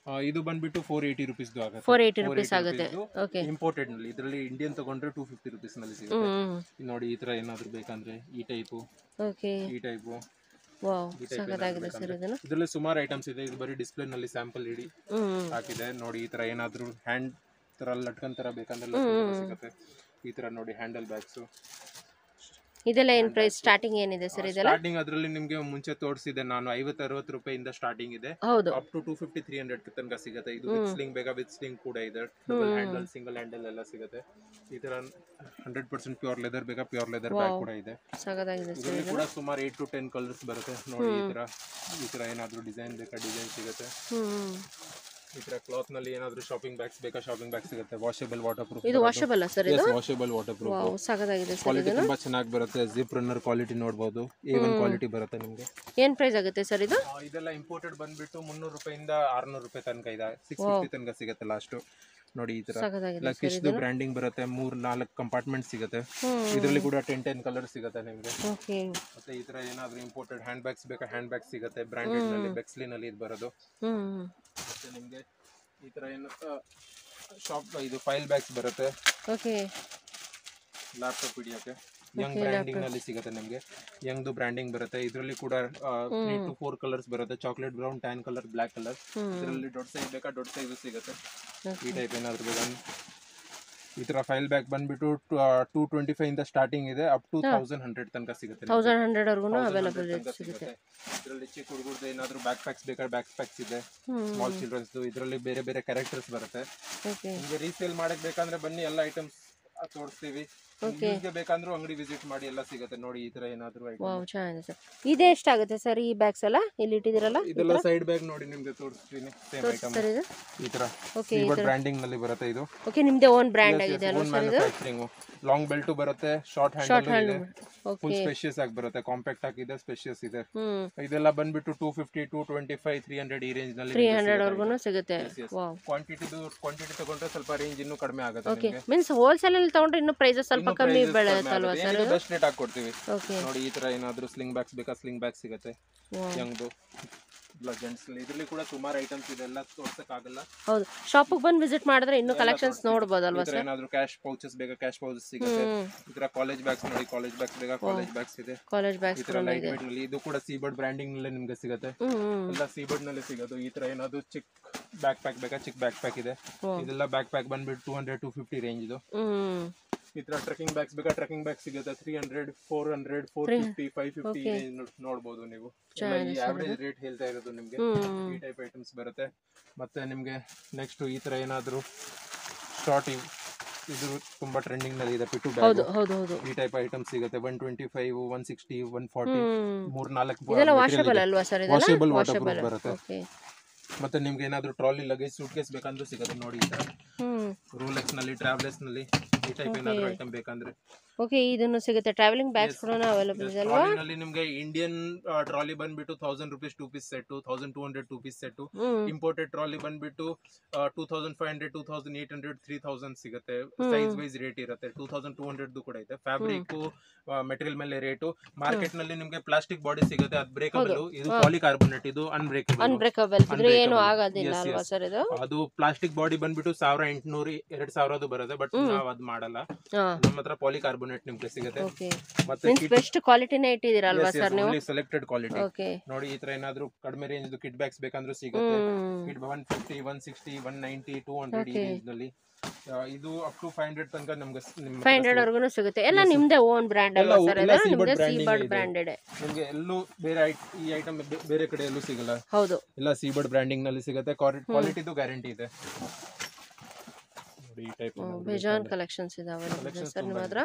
ಇದು ಬಂದ್ಬಿಟ್ಟು 480 ರೂಪೀಸ್ ಆಗುತ್ತೆ. 480 ರೂಪೀಸ್ ಆಗುತ್ತೆ. ಓಕೆ. ಇಂಪೋರ್ಟೆಡ್ ನಲ್ಲಿ. ಇದರಲ್ಲಿ ಇಂಡಿಯನ್ ತಗೊಂಡ್ರೆ 250 ರೂಪೀಸ್ ನಲ್ಲಿ ಸಿಗುತ್ತೆ. ನೋಡಿ, ಈ ತರ ಏನಾದ್ರು ಬೇಕಂದ್ರೆ ಈ ಟೈಪ್. ಓಕೆ. ಈ ಟೈಪ್. ವಾವ್, ಸಖತ್ತಾಗಿದೆ ಸರ್ ಇದನ್ನ. ಇದರಲ್ಲಿ ಸುಮಾರು ಐಟಮ್ಸ್ ಇದೆ. ಇದು ಬರೀ ಡಿಸ್ಪ್ಲೇ ನಲ್ಲಿ ಸ್ಯಾಂಪಲ್ ಇಡಿ ಹಾಕಿದೆ ನೋಡಿ. ಈ ತರ ಏನಾದ್ರು ಹ್ಯಾಂಡ್ ತರ ಲಟ್ಕನ್ ತರ ಬೇಕಂದ್ರೆ ಸಿಗುತ್ತೆ. ಈ ತರ ನೋಡಿ, ಹ್ಯಾಂಡಲ್ ಬ್ಯಾಗ್ಸ್. ಇದೆಲ್ಲ ಏನ್ ಪ್ರೈಸ್ ಸ್ಟಾರ್ಟಿಂಗ್ ಏನಿದೆ ಸರ್? ಇದೆಲ್ಲ ಸ್ಟಾರ್ಟಿಂಗ್ ಅದರಲ್ಲಿ ನಿಮಗೆ ಮುಂಚೆ ತೋರಿಸಿದೆ ನಾನು, 50-60 ರೂಪಾಯಿಂದ ಸ್ಟಾರ್ಟಿಂಗ್ ಇದೆ. ಅಪ್ ಟು 250-300 ತನಕ ಸಿಗುತ್ತೆ. ಇದು ವಿತ್ ಸ್ಲಿಂಗ್ ಬೇಕಾ? ವಿತ್ ಸ್ಲಿಂಗ್ ಕೂಡ ಇದೆ. ಡಬಲ್ ಹ್ಯಾಂಡಲ್, ಸಿಂಗಲ್ ಹ್ಯಾಂಡಲ್ ಎಲ್ಲ ಸಿಗುತ್ತೆ. ಈ ತರ 100% ಪ್ಯೂರ್ ಲೆದರ್ ಬೇಕಾ? ಪ್ಯೂರ್ ಲೆದರ್ ಬ್ಯಾಗ್ ಕೂಡ ಇದೆ. ಇದರಲ್ಲಿ ಕೂಡ ಸುಮಾರು 8 to 10 ಕಲರ್ಸ್ ಬರುತ್ತೆ ನೋಡಿ. ಈ ತರ ಏನಾದ್ರು ಡಿಸೈನ್ ಬೇಕಾ? ಡಿಸೈನ್ ಸಿಗುತ್ತೆ. ಈ ತರ ಕ್ಲಾತ್ ನಲ್ಲಿ ಏನಾದ್ರು ಶಾಪಿಂಗ್ ಬ್ಯಾಗ್ಸ್ ಬೇಕಾ? ಶಾಪಿಂಗ್ ಬ್ಯಾಗ್ ಸಿಗುತ್ತೆ. Washable, water proof. ಇದು ವಾಷೇಬಲ್ ಸರ್? ಇದು ವಾಷೇಬಲ್, ವಾಟರ್ ಪ್ರೂಫ್. ವಾವ್, ಸಖತ್ತಾಗಿದೆ ಸರ್. ಕ್ವಾಲಿಟಿ ತುಂಬಾ ಚೆನ್ನಾಗಿ ಬರುತ್ತೆ. ಜಿಪ್ ರನ್ನರ್ ಕ್ವಾಲಿಟಿ ನೋಡಬಹುದು. A1 ಕ್ವಾಲಿಟಿ ಬರುತ್ತೆ ನಿಮಗೆ. ಏನ್ ಪ್ರೈಸ್ ಆಗುತ್ತೆ ಸರ್ ಇದು? ಇದೆಲ್ಲ ಇಂಪೋರ್ಟೆಡ್ ಬಂದ್ಬಿಟ್ಟು 300 ರೂಪಾಯಿಂದ 600 ರೂಪಾಯಿ ತನಕ ಇದೆ. 650 ತನಕ ಸಿಗುತ್ತೆ ಲಾಸ್ಟ್ ನೋಡಿ. ಈ ತರ ಲಕಿಶ್ದು ಬ್ರ್ಯಾಂಡಿಂಗ್ ಬರುತ್ತೆ. 3-4 ಕಂಪಾರ್ಟ್ಮೆಂಟ್ ಸಿಗುತ್ತೆ. ಇದರಲ್ಲಿ ಕೂಡ 10 ಕಲರ್ ಸಿಗುತ್ತೆ ನಿಮಗೆ. ಮತ್ತೆ ಈ ತರ ಏನಾದ್ರು ಇಂಪೋರ್ಟೆಡ್ ಹ್ಯಾಂಡ್ ಬ್ಯಾಗ್ಸ್ ಬೇಕಾ? ಹ್ಯಾಂಡ್ ಬ್ಯಾಗ್ ಸಿಗುತ್ತೆ. ಬ್ರಾಂಡೆಡ್ ನಲ್ಲಿ, ಬೆಕ್ಸ್ಲಿ ನಲ್ಲಿ ಇದು ಬರೋದು. ಮತ್ತೆ ನಿಮಗೆ ಈ ತರ ಏನು ಶಾಪ್ ಇದು ಫೈಲ್ ಬ್ಯಾಗ್ಸ್ ಬರುತ್ತೆ. ಓಕೆ. ಲ್ಯಾಪ್ಟಾಪ್ ಹಿಡಿಯೋಕೆ ಯಂಗ್ ಬ್ರ್ಯಾಂಡಿಂಗ್ ನಲ್ಲಿ ಸಿಗುತ್ತೆ ನಿಮಗೆ. ಯಂಗ್ದು ಬ್ರ್ಯಾಂಡಿಂಗ್ ಬರುತ್ತೆ. ಇದರಲ್ಲಿ ಕೂಡ 3 to 4 ಕಲರ್ಸ್ ಬರುತ್ತೆ. Chocolate brown, tan colour, black colour. ಇದರಲ್ಲಿ ದೊಡ್ಡ ಸೈಜ್ ಬೇಕಾ? ದೊಡ್ಡ ಸೈಜ್ ಸಿಗುತ್ತೆ. ಈ ಟೈಪ್ ಏನಾದ್ರು ಬೇಕಾ? ಈ ತರ ಫೈಲ್ ಬ್ಯಾಗ್ ಬಂದ್ಬಿಟ್ಟು 225 ಇಂದ ಸ್ಟಾರ್ಟಿಂಗ್ ಇದೆ ಅಪ್ ಟು 1100 ತನಕ ಸಿಗುತ್ತೆ 1100 ವರ್ಗೂನು ಅವೈಲೇಬಲ್ ಸಿಗುತ್ತೆ. ಇದರಲ್ಲಿ ಚಿಕ್ಕ ಹುಡುಗರದ್ದು ಏನಾದ್ರು ಬ್ಯಾಕ್ ಪ್ಯಾಕ್ಸ್ ಬೇಕಾದ್ರೆ ಬ್ಯಾಕ್ ಪ್ಯಾಕ್ಸ್ ಇದೆ, ಸ್ಮಾಲ್ ಚಿಲ್ಡ್ರನ್ಸ್. ಇದರಲ್ಲಿ ಬೇರೆ ಬೇರೆ ಕ್ಯಾರೆಕ್ಟರ್ಸ್ ಬರುತ್ತೆ. ನಿಮಗೆ ರೀಸೇಲ್ ಮಾಡಕ್ ಬೇಕಂದ್ರೆ ಬನ್ನಿ, ಎಲ್ಲ ಐಟಮ್ಸ್ ತೋರಿಸ್ತೀವಿ. ನಿಮಗೆ ಬೇಕಂದ್ರೂ ಅಂಗಡಿ ವಿಸಿಟ್ ಮಾಡಿ, ಎಲ್ಲ ಸಿಗುತ್ತೆ ನೋಡಿ. ಈ ತರ ಏನಾದ್ರು ವಾವ್ ಚೆನ್ನಾಗಿದೆ ಸರ್. ಇದೆ ಎಷ್ಟಾಗುತ್ತೆ ಸರ್ ಈ ಬ್ಯಾಗ್ಸ್ ಎಲ್ಲ ಇಲ್ಲಿ ಇಟ್ಟಿದ್ದೀರಲ್ಲ? ಇದೆಲ್ಲ ಸೈಡ್ ಬ್ಯಾಗ್ ನೋಡಿ, ನಿಮಗೆ ತೋರಿಸ್ತೀನಿ. ಸೇಮ್ ಐಟಮ್ ಸರ್ ಇದು ಈ ತರ ಸೀಬರ್ಡ್ ಬ್ರ್ಯಾಂಡಿಂಗ್ ನಲ್ಲಿ ಬರುತ್ತೆ ಇದು. ಓಕೆ, ನಿಮ್ಮದೇ ಓನ್ ಬ್ರ್ಯಾಂಡ್ ಆಗಿದೆ ಅಲ್ವಾ ಸರ್ ಇದು? ಮ್ಯಾನುಫ್ಯಾಕ್ಚರಿಂಗ್ ಲಾಂಗ್ ಬೆಲ್ಟ್ ಬರುತ್ತೆ, ಶಾರ್ಟ್ ಹ್ಯಾಂಡಲ್ ಇದೆ, ಫುಲ್ ಸ್ಪೇಷಿಯಸ್ ಆಗಿ ಬರುತ್ತೆ, ಕಾಂಪ್ಯಾಕ್ಟ್ ಆಗಿದೆ, ಸ್ಪೇಷಿಯಸ್ ಇದೆ. ಇದೆಲ್ಲ ಬಂದ್ಬಿಟ್ಟು 250, 225, 300 ಈ ರೇಂಜ್ ನಲ್ಲಿ 300 ವರ್ಗೂನು ಸಿಗುತ್ತೆ. ವಾವ್. ಕ್ವಾಂಟಿಟಿ ತಗೊಂಡ್ರೆ ಸ್ವಲ್ಪ ರೇಂಜ್ ಇನ್ನೂ ಕಡಿಮೆ ಆಗುತ್ತೆ. ಓಕೆ, ಮೀನ್ಸ್ ಹೋಲ್ಸೇಲ್ ಅಲ್ಲಿ ತಗೊಂಡ್ರೆ ಇನ್ನೂ ಪ್ರೈಸ್ ಸ್ವಲ್ಪ ಕಮ್ಮಿ ಬೀಳುತ್ತಲ್ವಾ ಸರ್? ಬೆಸ್ಟ್ ರೇಟ್ ಹಾಕೊಡ್ತೀವಿ. ಓಕೆ ನೋಡಿ ಈ ತರ ಏನಾದ್ರು ಸ್ಲಿಂಗ್ ಬ್ಯಾಗ್ಸ್ ಬೇಕಾ, ಸ್ಲಿಂಗ್ ಬ್ಯಾಗ್ ಸಿಗುತ್ತೆ. ಯಂಗ್ದು ಜೆಂಟ್ಸ್ ಇದರಲ್ಲಿ ಕೂಡ ಸುಮಾರು ಐಟಮ್ಸ್ ಇದೆ, ಎಲ್ಲ ತೋರ್ಸಕ್ ಆಗಲ್ಲ. ಹೌದು, ಶಾಪಿಗೆ ಬಂದು ವಿಸಿಟ್ ಮಾಡಿದ್ರೆ ಇನ್ನೂ ಕಲೆಕ್ಷನ್ಸ್ ನೋಡಬಹುದಲ್ವಾ ಸರ್? ಏನಾದ್ರು ಕ್ಯಾಶ್ ಪೌಚಸ್ ಬೇಕಾ, ಕ್ಯಾಶ್ ಪೌಚಸ್ ಸಿಗುತ್ತೆ. ಈ ತರ ಕಾಲೇಜ್ ಬ್ಯಾಗ್ಸ್ ನೋಡಿ, ಕಾಲೇಜ್ ಬ್ಯಾಗ್ಸ್ ಬೇಕಾ, ಕಾಲೇಜ್ ಬ್ಯಾಗ್ಸ್ ಇದೆ. ಕಾಲೇಜ್ ಬ್ಯಾಗ್ಸ್ ಈ ತರ ಲೈಟ್ ವೇಟ್ ನಲ್ಲಿ ಇದು ಕೂಡ ಸೀಬರ್ಡ್ ಬ್ರ್ಯಾಂಡಿಂಗ್ ನಲ್ಲಿ ನಿಮ್ಗೆ ಸಿಗುತ್ತೆ. ಎಲ್ಲ ಸೀಬರ್ಡ್ ನಲ್ಲಿ ಸಿಗೋದು. ಈ ತರ ಏನಾದ್ರು ಚಿಕ್ಕ ಬ್ಯಾಕ್ ಪ್ಯಾಕ್ ಬೇಕಾ, ಚಿಕ್ಕ ಬ್ಯಾಕ್ ಪ್ಯಾಕ್ ಇದೆ. ಇದೆಲ್ಲ ಬ್ಯಾಕ್ ಪ್ಯಾಕ್ ಬಂದ್ಬಿಟ್ಟು 200, 250 ರೇಂಜ್ ಇದು. ಈ ತರ ಟ್ರೆಕಿಂಗ್ ಬ್ಯಾಗ್ಸ್ ಬೇಕಾ, ಟ್ರೆಕಿಂಗ್ ಬ್ಯಾಗ್ ಸಿಗುತ್ತೆ. 300, 400, 450, 550 ನೋಡಬಹುದು ನೀವು. ಈ ಆವರೇಜ್ ರೇಟ್ ಹೇಳ್ತಾ ಇರೋದು ನಿಮ್ಗೆ. ಈ ಟೈಪ್ ಐಟಮ್ಸ್ ಬರುತ್ತೆ. ಮತ್ತೆ ನಿಮ್ಗೆ ನೆಕ್ಸ್ಟ್ ಈ ತರ ಏನಾದ್ರು ಶಾರ್ಟ್, ಇದು ತುಂಬಾ ಟ್ರೆಂಡಿಂಗ್ ನಲ್ಲಿ ಇದೆ, ಪಿಟ್ಟು ಬ್ಯಾಗ್. ಈ ಟೈಪ್ ಐಟಮ್ ಸಿಗುತ್ತೆ. 125, 160, 140, 3-4 ವಾಷಬಲ್ ಅಲ್ವಾ ಸರ್? ವಾಷಬಲ್ ವಾಟರ್ ಪ್ರೂಫ್ ಬರುತ್ತೆ. ಮತ್ತೆ ನಿಮ್ಗೆ ಏನಾದ್ರು ಟ್ರಾಲಿ ಲಗೇಜ್ ಸೂಟ್ ಕೇಸ್ ಬೇಕಂದ್ರೂ ಸಿಗುತ್ತೆ ನೋಡಿ. ಈ ತರ ರೋಲೆಕ್ಸ್ ನಲ್ಲಿ, ಟ್ರಾವೆಲರ್ಸ್ ನಲ್ಲಿ ಈ ಟೈಪ್ ಏನಾದ್ರು ಐಟಮ್ ಬೇಕಂದ್ರೆ ಓಕೆ, ಇದನ್ನು ಸಿಗುತ್ತೆ. ಟ್ರಾವೆಲಿಂಗ್ ಬ್ಯಾಗ್ಸ್ ಕೂಡ ಅವೈಲೇಬಲ್ ಇದೆ ಅಲ್ವಾ? ನಲ್ಲಿ ನಿಮ್ಗೆ ಇಂಡಿಯನ್ ಟ್ರಾಲಿ ಬಂದ್ಬಿಟ್ಟು 1000 rupees 2 piece set, 1200 2 piece set. Imported trolley ಬಂದ್ಬಿಟ್ಟು 2500, 2800, 3000 ಸಿಗುತ್ತೆ. ಸೈಜ್ ವೈಸ್ ರೇಟ್ ಇರುತ್ತೆ. 2200 ಕೂಡ ಇದೆ. ಫ್ಯಾಬ್ರಿಕ್ ಮೆಟೀರಿಯಲ್ ಮೇಲೆ ರೇಟು. ಮಾರ್ಕೆಟ್ ನಲ್ಲಿ ನಿಮ್ಗೆ ಪ್ಲಾಸ್ಟಿಕ್ ಬಾಡಿ ಸಿಗುತ್ತೆ, ಅದು ಬ್ರೇಕಬಲ್. ಇದು ಪಾಲಿಕಾರ್ಬೊನೇಟ್, ಇದು ಅನ್ಬ್ರೇಕಬಲ್. ಏನು ಆಗೋದಿಲ್ಲ ಅಲ್ವಾ ಸರ್ ಇದು? ಅದು ಪ್ಲಾಸ್ಟಿಕ್ ಬಾಡಿ ಬಂದ್ಬಿಟ್ಟು 1800, 2000 ಬರುತ್ತೆ. ಬಟ್ ನಾವ್ ಅದ್ ಮಾಡಲ್ಲ, ನಮ್ಮ ಹತ್ರ ಪಾಲಿಕಾರ್ಬೊನೇಟ್ ನಿಮ್ಗೆ ಸಿಗುತ್ತೆ. ಮತ್ತೆ ಬೆಸ್ಟ್ ಕ್ವಾಲಿಟಿನೇ ಇಟ್ಟಿದ್ದೀರಲ್ವಾ ಸರ್ ನೀವು? ಸೆಲೆಕ್ಟೆಡ್ ಕ್ವಾಲಿಟಿ ನೋಡಿ. ಈ ತರ ಏನಾದ್ರು ಕಡಿಮೆ ರೇಂಜ್ ಕಿಟ್ ಬ್ಯಾಗ್ಸ್ ಬೇಕಂದ್ರೂ ಸಿಗುತ್ತೆ. ಕಿಟ್ 150, 160, 190, 200 ಈ ರೇಂಜ್ ನಲ್ಲಿ. ಇದು ಅಪ್ ಟು 500 ತನಕ ನಮ್ಗೆ 500 ವರ್ಗೂನು ಸಿಗುತ್ತೆ. ಎಲ್ಲ ನಿಮ್ದೇ ಓನ್ ಬ್ರ್ಯಾಂಡ್ ಅಲ್ವಾ ಸರ್? ಇದು ನಿಮ್ದೇ ಸೀಬರ್ಡ್ ಬ್ರ್ಯಾಂಡೆಡ್. ನಿಮ್ಗೆ ಎಲ್ಲೂ ಬೇರೆ ಈ ಐಟಮ್ ಬೇರೆ ಕಡೆ ಎಲ್ಲೂ ಸಿಗಲ್ಲ. ಹೌದು, ಎಲ್ಲ ಸೀಬರ್ಡ್ ಬ್ರ್ಯಾಂಡಿಂಗ್ ನಲ್ಲಿ ಸಿಗುತ್ತೆ. ಕ್ವಾಲಿಟಿದು ಗ್ಯಾರಂಟಿ ಇದೆ. ನೋಡಿ ಈ ಟೈಪ್ ಬೇಜಾನ್ ಕಲೆಕ್ಷನ್ಸ್ ಇದಾವೆ ಸರ್ ನಿಮ್ಮ ಹತ್ರ.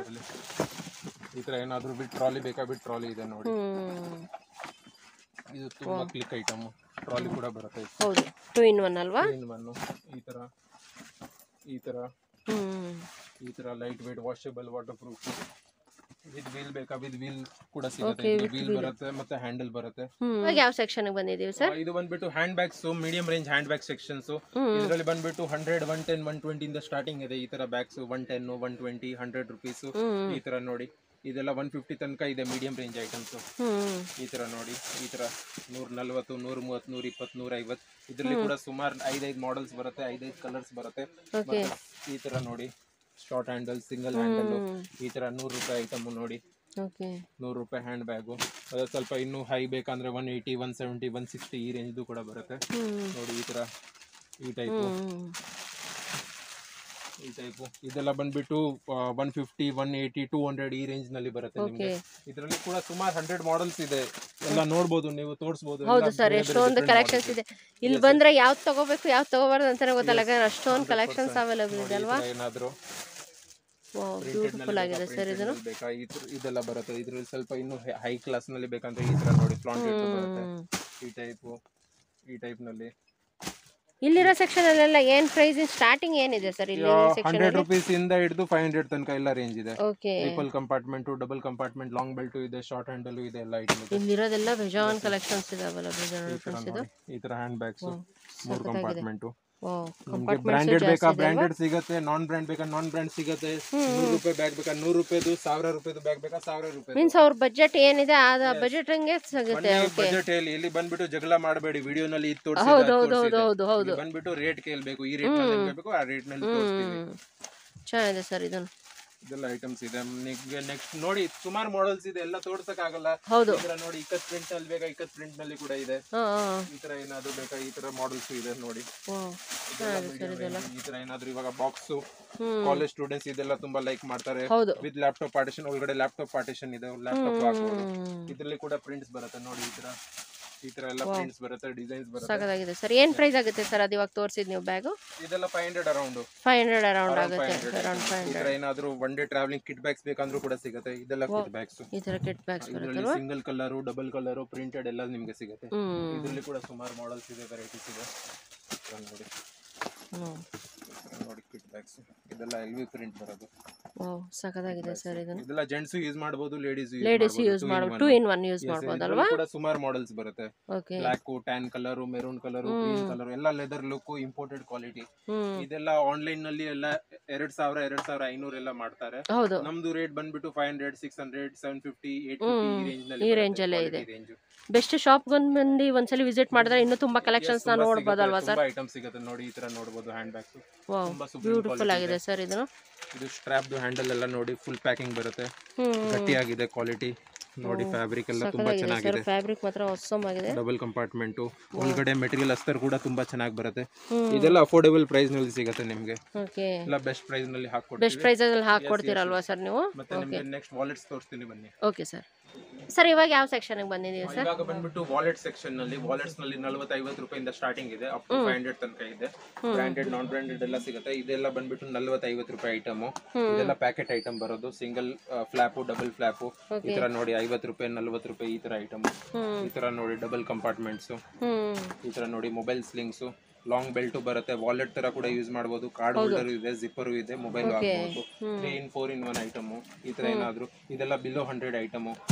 ಈ ತರ ಏನಾದ್ರು ಬಿಟ್ ಟ್ರಾಲಿ ಬೇಕಾ, ಬಿಟ್ ಟ್ರಾಲಿ ಇದೆ ನೋಡಿ. ಇದು ತುಂಬಾ ಕ್ಲಿಕ್ ಐಟಮ್. ಟ್ರಾಲಿ ಕೂಡ ಬರುತ್ತೆ. ಹೌದು, 2 in 1 ಅಲ್ವಾ? 2 in 1. ಈ ತರ light weight, washable, water proof. With wheel ಬೇಕಾ, ವಿತ್ ವೀಲ್ ಕೂಡ ಸಿಗುತ್ತೆ. ವೀಲ್ ಬರುತ್ತೆ ಮತ್ತೆ ಹ್ಯಾಂಡಲ್ ಬರುತ್ತೆ. ಯಾವ ಸೆಕ್ಷನ್ ಬಂದಿದೀವಿ ಸರ್? ಇದು ಬಂದ್ಬಿಟ್ಟು hand bags, medium range hand bag sections. ಇದರಲ್ಲಿ ಬಂದ್ಬಿಟ್ಟು 100, 110, 120 ಇಂದ ಸ್ಟಾರ್ಟಿಂಗ್ ಇದೆ. ಈ ತರ ಬ್ಯಾಗ್ಸ್ 110, 120, 100 ರೂಪೀಸ್. ಈ ತರ ನೋಡಿ. ಇದೆಲ್ಲ 150 ತನಕ ಇದೆ ಮೀಡಿಯಂ ರೇಂಜ್ ಐಟಮ್ಸ್. ಈ ತರ ನೋಡಿ. ಈ ತರ 140, 130, 120, 150. ಇದರಲ್ಲಿ ಕೂಡ ಸುಮಾರು 5 ಮಾಡೆಲ್ಸ್ ಬರುತ್ತೆ, 5 ಕಲರ್ಸ್ ಬರುತ್ತೆ. ಈ ತರ ನೋಡಿ, ಶಾರ್ಟ್ ಹ್ಯಾಂಡಲ್, ಸಿಂಗಲ್ ಹ್ಯಾಂಡಲ್. ಈ ತರ 100 ರೂಪಾಯಿ ಐಟಮ್ ನೋಡಿ. 100 ರೂಪಾಯಿ ಹ್ಯಾಂಡ್ ಬ್ಯಾಗು. ಅದ ಸ್ವಲ್ಪ ಇನ್ನೂ ಹೈ ಬೇಕಂದ್ರೆ 180, 170, 160 ಈ ರೇಂಜ್ ಕೂಡ ಬರುತ್ತೆ ನೋಡಿ. ಈ ತರ ಈ ಟೈಪು. ಇದೆಲ್ಲ ಬಂದ್ಬಿಟ್ಟು 150, 180, 200 ಈ ರೇಂಜ್ ನಲ್ಲಿ ಬರುತ್ತೆ ನಿಮ್ಗೆ. ಇದರಲ್ಲಿ ಕೂಡ ಸುಮಾರು 100 ಮಾಡೆಲ್ಸ್ ಇದೆ. ಎಲ್ಲ ನೋಡಬಹುದು, ನೀವು ತೋರಿಸಬಹುದು. ಹೌದು ಸರ್, ಎಷ್ಟೊಂದು ಕಲೆಕ್ಷನ್ಸ್ ಇದೆ. ಇಲ್ಲಿ ಬಂದ್ರೆ ಯಾವ್ದು ತಗೋಬೇಕು ಯಾವ್ದು ತಗೋಬಾರ್ದು ಅಂತಾನೆ ಗೊತ್ತಲ್ಲ, ಅಷ್ಟೊಂದು ಕಲೆಕ್ಷನ್ಸ್ ಅವೈಲೇಬಲ್ ಇದೆ ಅಲ್ವಾ? ಏನಾದ್ರು ಬ್ಯೂಟಿಫುಲ್ ಆಗಿದೆ ಸರ್. ಇದನ್ನು ಬೇಕಾ, ಇದೆಲ್ಲ ಬರುತ್ತೆ. ಇದ್ರಲ್ಲಿ ಸ್ವಲ್ಪ ಇನ್ನು ಹೈ ಕ್ಲಾಸ್ ನಲ್ಲಿ ಬೇಕಂದ್ರೆ ಈ ತರ ನೋಡಿ, ಫ್ಲಾಂಟ್ ಬರುತ್ತೆ. ಈ ಟೈಪ್ ನಲ್ಲಿ. ಇಲ್ಲಿರೋ ಸೆಕ್ಷನ್ ಅಲ್ಲೆಲ್ಲ ಏನ್ ಪ್ರೈಸ್ ಸ್ಟಾರ್ಟಿಂಗ್ ಏನಿದೆ ಸರ್? ಇಲ್ಲಿ 100 ರೂಪೀಸ್ ಇಂದ ಹಿಡಿದು 500 ತನಕ ಎಲ್ಲ ರೇಂಜ್ ಇದೆ. Okay, triple compartment, double compartment, long belt ಇದೆ, ಶಾರ್ಟ್ ಹ್ಯಾಂಡಲ್ ಇದೆ, ಎಲ್ಲ ಐಟಮ್ ಇದೆ. ಇಲ್ಲಿರೋದೆಲ್ಲ ಬೇಜಾನ್ ಕಲೆಕ್ಷನ್ಸ್ ಇದಾವಲ್ಲ, ಬೇಜಾನ್. ಈ ತರ ಹ್ಯಾಂಡ್ ಬ್ಯಾಗ್ಸ್ 3 ಕಂಪಾರ್ಟ್ಮೆಂಟ್. ಬ್ರಾಂಡೆಡ್ ಬೇಕಾ ಬ್ರಾಂಡೆಡ್ ಸಿಗುತ್ತೆ, ನಾನ್ ಬ್ರಾಂಡ್ ಬೇಕಾ ನಾನ್ ಬ್ರಾಂಡ್ ಸಿಗುತ್ತೆ. 100 ರೂಪಾಯಿ ಬ್ಯಾಗ್ ಬೇಕಾ 100 ರೂಪಾಯಿದು, 1000 ರೂಪಾಯಿದು ಬ್ಯಾಗ್ ಬೇಕಾ 1000 ರೂಪಾಯಿ. ಮೀನ್ಸ್ ಅವ್ರ ಬಜೆಟ್ ಏನಿದೆ ಆ ಬಜೆಟ್ ಹಂಗೆ ಸಿಗುತ್ತೆ. ಬಜೆಟ್ ಇಲ್ಲಿ ಬಂದ್ಬಿಟ್ಟು ಜಗಳ ಮಾಡಬೇಡಿ. ವಿಡಿಯೋನಲ್ಲಿ ಇದು ತೋರಿಸಿ, ಹೌದು, ಬಂದ್ಬಿಟ್ಟು ರೇಟ್ ಕೇಳಬೇಕು. ಈ ರೇಟ್ ನಲ್ಲಿ ಬೇಕು, ಆ ರೇಟ್ ನಲ್ಲಿ ತೋರಿಸ್ತೀವಿ. ಚೆನ್ನಾಗಿದೆ ಸರ್. ಇದನ್ನು ಇದೆಲ್ಲ ಐಟಮ್ಸ್ ಇದೆ ನಿಮ್ಗೆ ನೆಕ್ಸ್ಟ್ ನೋಡಿ ಸುಮಾರು ಮಾಡೆಲ್ಸ್ ಇದೆ ಎಲ್ಲ ತೋರ್ಸಕ್ ಆಗಲ್ಲ ಹೌದು ಈ ತರ ನೋಡಿ ಇಕ್ಕತ್ ಪ್ರಿಂಟ್ ನಲ್ಲಿ ಬೇಕಾ ಇಕ್ಕತ್ ಪ್ರಿಂಟ್ ನಲ್ಲಿ ಕೂಡ ಇದೆ ಈ ತರ ಏನಾದ್ರು ಬೇಕಾ ಈ ತರ ಮಾಡೆಲ್ಸ್ ಇದೆ ನೋಡಿ ಈ ತರ ಏನಾದ್ರು ಇವಾಗ ಬಾಕ್ಸ್ ಕಾಲೇಜ್ ಸ್ಟೂಡೆಂಟ್ಸ್ ಇದೆಲ್ಲ ತುಂಬಾ ಲೈಕ್ ಮಾಡ್ತಾರೆ ವಿತ್ ಲ್ಯಾಪ್ಟಾಪ್ ಪಾರ್ಟಿಷನ್ ಒಳಗಡೆ ಲ್ಯಾಪ್ಟಾಪ್ ಪಾರ್ಟಿಷನ್ ಇದೆ ಲ್ಯಾಪ್ಟಾಪ್ ಹಾಕ್ಬೋದು ಇದ್ರಲ್ಲಿ ಕೂಡ ಪ್ರಿಂಟ್ಸ್ ಬರುತ್ತೆ ನೋಡಿ ಈ ತರ ಎಲ್ಲ ಪ್ರಿಂಟ್ಸ್ ಬರುತ್ತೆ ಡಿಸೈನ್ಸ್ ಬರುತ್ತೆ ಸಾಕಾಗಿದೆ ಸರ್ ಏನ್ ಪ್ರೈಸ್ ಆಗುತ್ತೆ ಸರ್ ಅದು ಇವಾಗ ತೋರಿಸಿದ್ ನೀವು ಬ್ಯಾಗ್ ಇದೆಲ್ಲ 500 ಅರೌಂಡ್ 500 ಅರೌಂಡ್ ಆಗುತ್ತೆ ಅರೌಂಡ್ 500 ಈ ತರ ಏನಾದ್ರು one day travelling kit bags ಬೇಕಂದ್ರೂ ಕೂಡ ಸಿಗುತ್ತೆ ಇದೆಲ್ಲ ಕಿಟ್ ಬ್ಯಾಗ್ಸ್ ಈ ತರ ಕಿಟ್ ಬ್ಯಾಗ್ಸ್ ಇದರಲ್ಲಿ single colour double colour printed ಎಲ್ಲ ನಿಮಗೆ ಸಿಗುತ್ತೆ ಇದರಲ್ಲಿ ಕೂಡ ಸುಮಾರು ಮಾಡೆಲ್ಸ್ ಇದೆ ವೆರೈಟೀಸ್ ಇದೆ ನೋಡಿ ನೋಡಿ ಕಿಟ್ ಬ್ಯಾಗ್ಸ್ ಇದೆಲ್ಲ ಎಲ್ವಿ ಪ್ರಿಂಟ್ ಬರೋದು ವಾವ್ ಸಖತ್ತಾಗಿದೆ ಸರ್ ಇದೆಲ್ಲ ಜೆಂಟ್ಸ್ ಯೂಸ್ ಮಾಡಬಹುದು ಲೇಡೀಸ್ ಯೂಸ್ ಮಾಡಬಹುದು 2 in 1 ಯೂಸ್ ಮಾಡಬಹುದು ಅಲ್ವಾ ಕೂಡ ಸುಮಾರು ಮಾಡೆಲ್ಸ್ ಬರುತ್ತೆ okay block tan colour maroon colour green colour ಎಲ್ಲ ಲೆದರ್ ಲುಕ್ ಇಂಪೋರ್ಟೆಡ್ ಕ್ವಾಲಿಟಿ ಇದೆಲ್ಲ ಆನ್ಲೈನ್ ನಲ್ಲಿ ಎಲ್ಲ 2000 2500 ಎಲ್ಲ ಮಾಡ್ತಾರೆ ಹೌದು ನಮ್ದು ರೇಟ್ ಬಂದ್ಬಿಟ್ಟು 500 600 750 850 ಈ ರೇಂಜ್ ಅಲ್ಲೇ ಇದೆ ಬೆಸ್ಟ್ ಶಾಪ್ ಬಂದು ಒಂದ್ಸಲಿ ವಿಸಿಟ್ ಮಾಡಿದ್ರೆ ಇನ್ನೂ ತುಂಬಾ ಕಲೆಕ್ಷನ್ಸ್ ನ ನೋಡಬಹುದು ಅಲ್ವಾ ಸರ್ ತುಂಬಾ ಐಟಮ್ಸ್ ಸಿಗುತ್ತೆ ನೋಡಿ ಈ ತರ ನೋಡಬಹುದು ಹ್ಯಾಂಡ್ ಬ್ಯಾಗ್ಸ್ ತುಂಬಾ ಬ್ಯೂಟಿಫುಲ್ ಆಗಿದೆ ಸರ್ ಇದು ಸ್ಟ್ರಾಪ್ ಹ್ಯಾಂಡಲ್ ಎಲ್ಲ ನೋಡಿ ಫುಲ್ ಪ್ಯಾಕಿಂಗ್ ಬರುತ್ತೆ ಗಟ್ಟಿಯಾಗಿದೆ ಕ್ವಾಲಿಟಿ ನೋಡಿ ಫ್ಯಾಬ್ರಿಕ್ ಎಲ್ಲ ತುಂಬಾ ಚೆನ್ನಾಗಿದೆ ಫ್ಯಾಬ್ರಿಕ್ ಮಾತ್ರ awesome ಆಗಿದೆ ಡಬಲ್ ಕಂಪಾರ್ಟ್ಮೆಂಟ್ ಒಳಗಡೆ ಮೆಟೀರಿಯಲ್ ಅಸ್ತರ್ ಕೂಡ ತುಂಬಾ ಚೆನ್ನಾಗಿ ಬರುತ್ತೆ ಇದೆಲ್ಲ ಅಫೋರ್ಡಬಲ್ ಪ್ರೈಸ್ ನಲ್ಲಿ ಸಿಗುತ್ತೆ ನಿಮಗೆ ಓಕೆ ಎಲ್ಲ ಬೆಸ್ಟ್ ಪ್ರೈಸ್ ನಲ್ಲಿ ಬೆಸ್ಟ್ ಪ್ರೈಸ್ ಅಲ್ಲಿ ಹಾಕೊಡ್ತೀರಲ್ವಾ ಸರ್ ನೀವು ಮತ್ತೆ ನಿಮಗೆ ನೆಕ್ಸ್ಟ್ ವಾಲೆಟ್ಸ್ ತೋರಿಸ್ತೀನಿ ಬನ್ನಿ ಓಕೆ ಸರ್ ಸರ್ ಇವಾಗ ಯಾವ ಸೆಕ್ಷನ್ ಗೆ ಬಂದಿದ್ದೀವಿ ಸರ್ ಇವಾಗ ಬಂದ್ಬಿಟ್ಟು ವಾಲೆಟ್ ಸೆಕ್ಷನ್ ನಲ್ಲಿ ವಾಲೆಟ್ಸ್ ನಲ್ಲಿ 40-50 ರೂಪಾಯಿಂದ ಸ್ಟಾರ್ಟಿಂಗ್ ಇದೆ ಅಪ್ ಟು 500 ತನಕ ಇದೆ ಬ್ರಾಂಡೆಡ್ ನಾನ್ ಬ್ರಾಂಡೆಡ್ ಎಲ್ಲ ಸಿಗುತ್ತೆ ಇದೆಲ್ಲ ಬಂದ್ಬಿಟ್ಟು 40-50 ರೂಪಾಯಿ ಐಟಮ್ ಇದೆಲ್ಲ ಪ್ಯಾಕೆಟ್ ಐಟಮ್ ಬರೋದು ಸಿಂಗಲ್ ಫ್ಲಾಪ್ ಡಬಲ್ ಫ್ಲಾಪ್ ಈ ತರ ನೋಡಿ 50 ರೂಪಾಯಿ 40 ರೂಪಾಯಿ ಈ ತರ ಐಟಮ್ ಈ ತರ ನೋಡಿ ಡಬಲ್ ಕಂಪಾರ್ಟ್ಮೆಂಟ್ಸ್ ಈ ತರ ನೋಡಿ ಮೊಬೈಲ್ ಸ್ಲಿಂಗ್ಸ್ ಲಾಂಗ್ ಬೆಲ್ಟ್ ಬರುತ್ತೆ ವಾಲೆಟ್ ತರ ಕೂಡ ಯೂಸ್ ಮಾಡಬಹುದು ಕಾರ್ಡ್ ಹೋಲ್ಡರ್ ಇದೆ ಜಿಪ್ಪರ್ ಇದೆ ಮೊಬೈಲ್ ಹಾಕಬಹುದು 3 in 4 in 1 ಐಟಮ್ ಈ ತರ ಏನಾದ್ರು ಇದೆಲ್ಲ below 100 item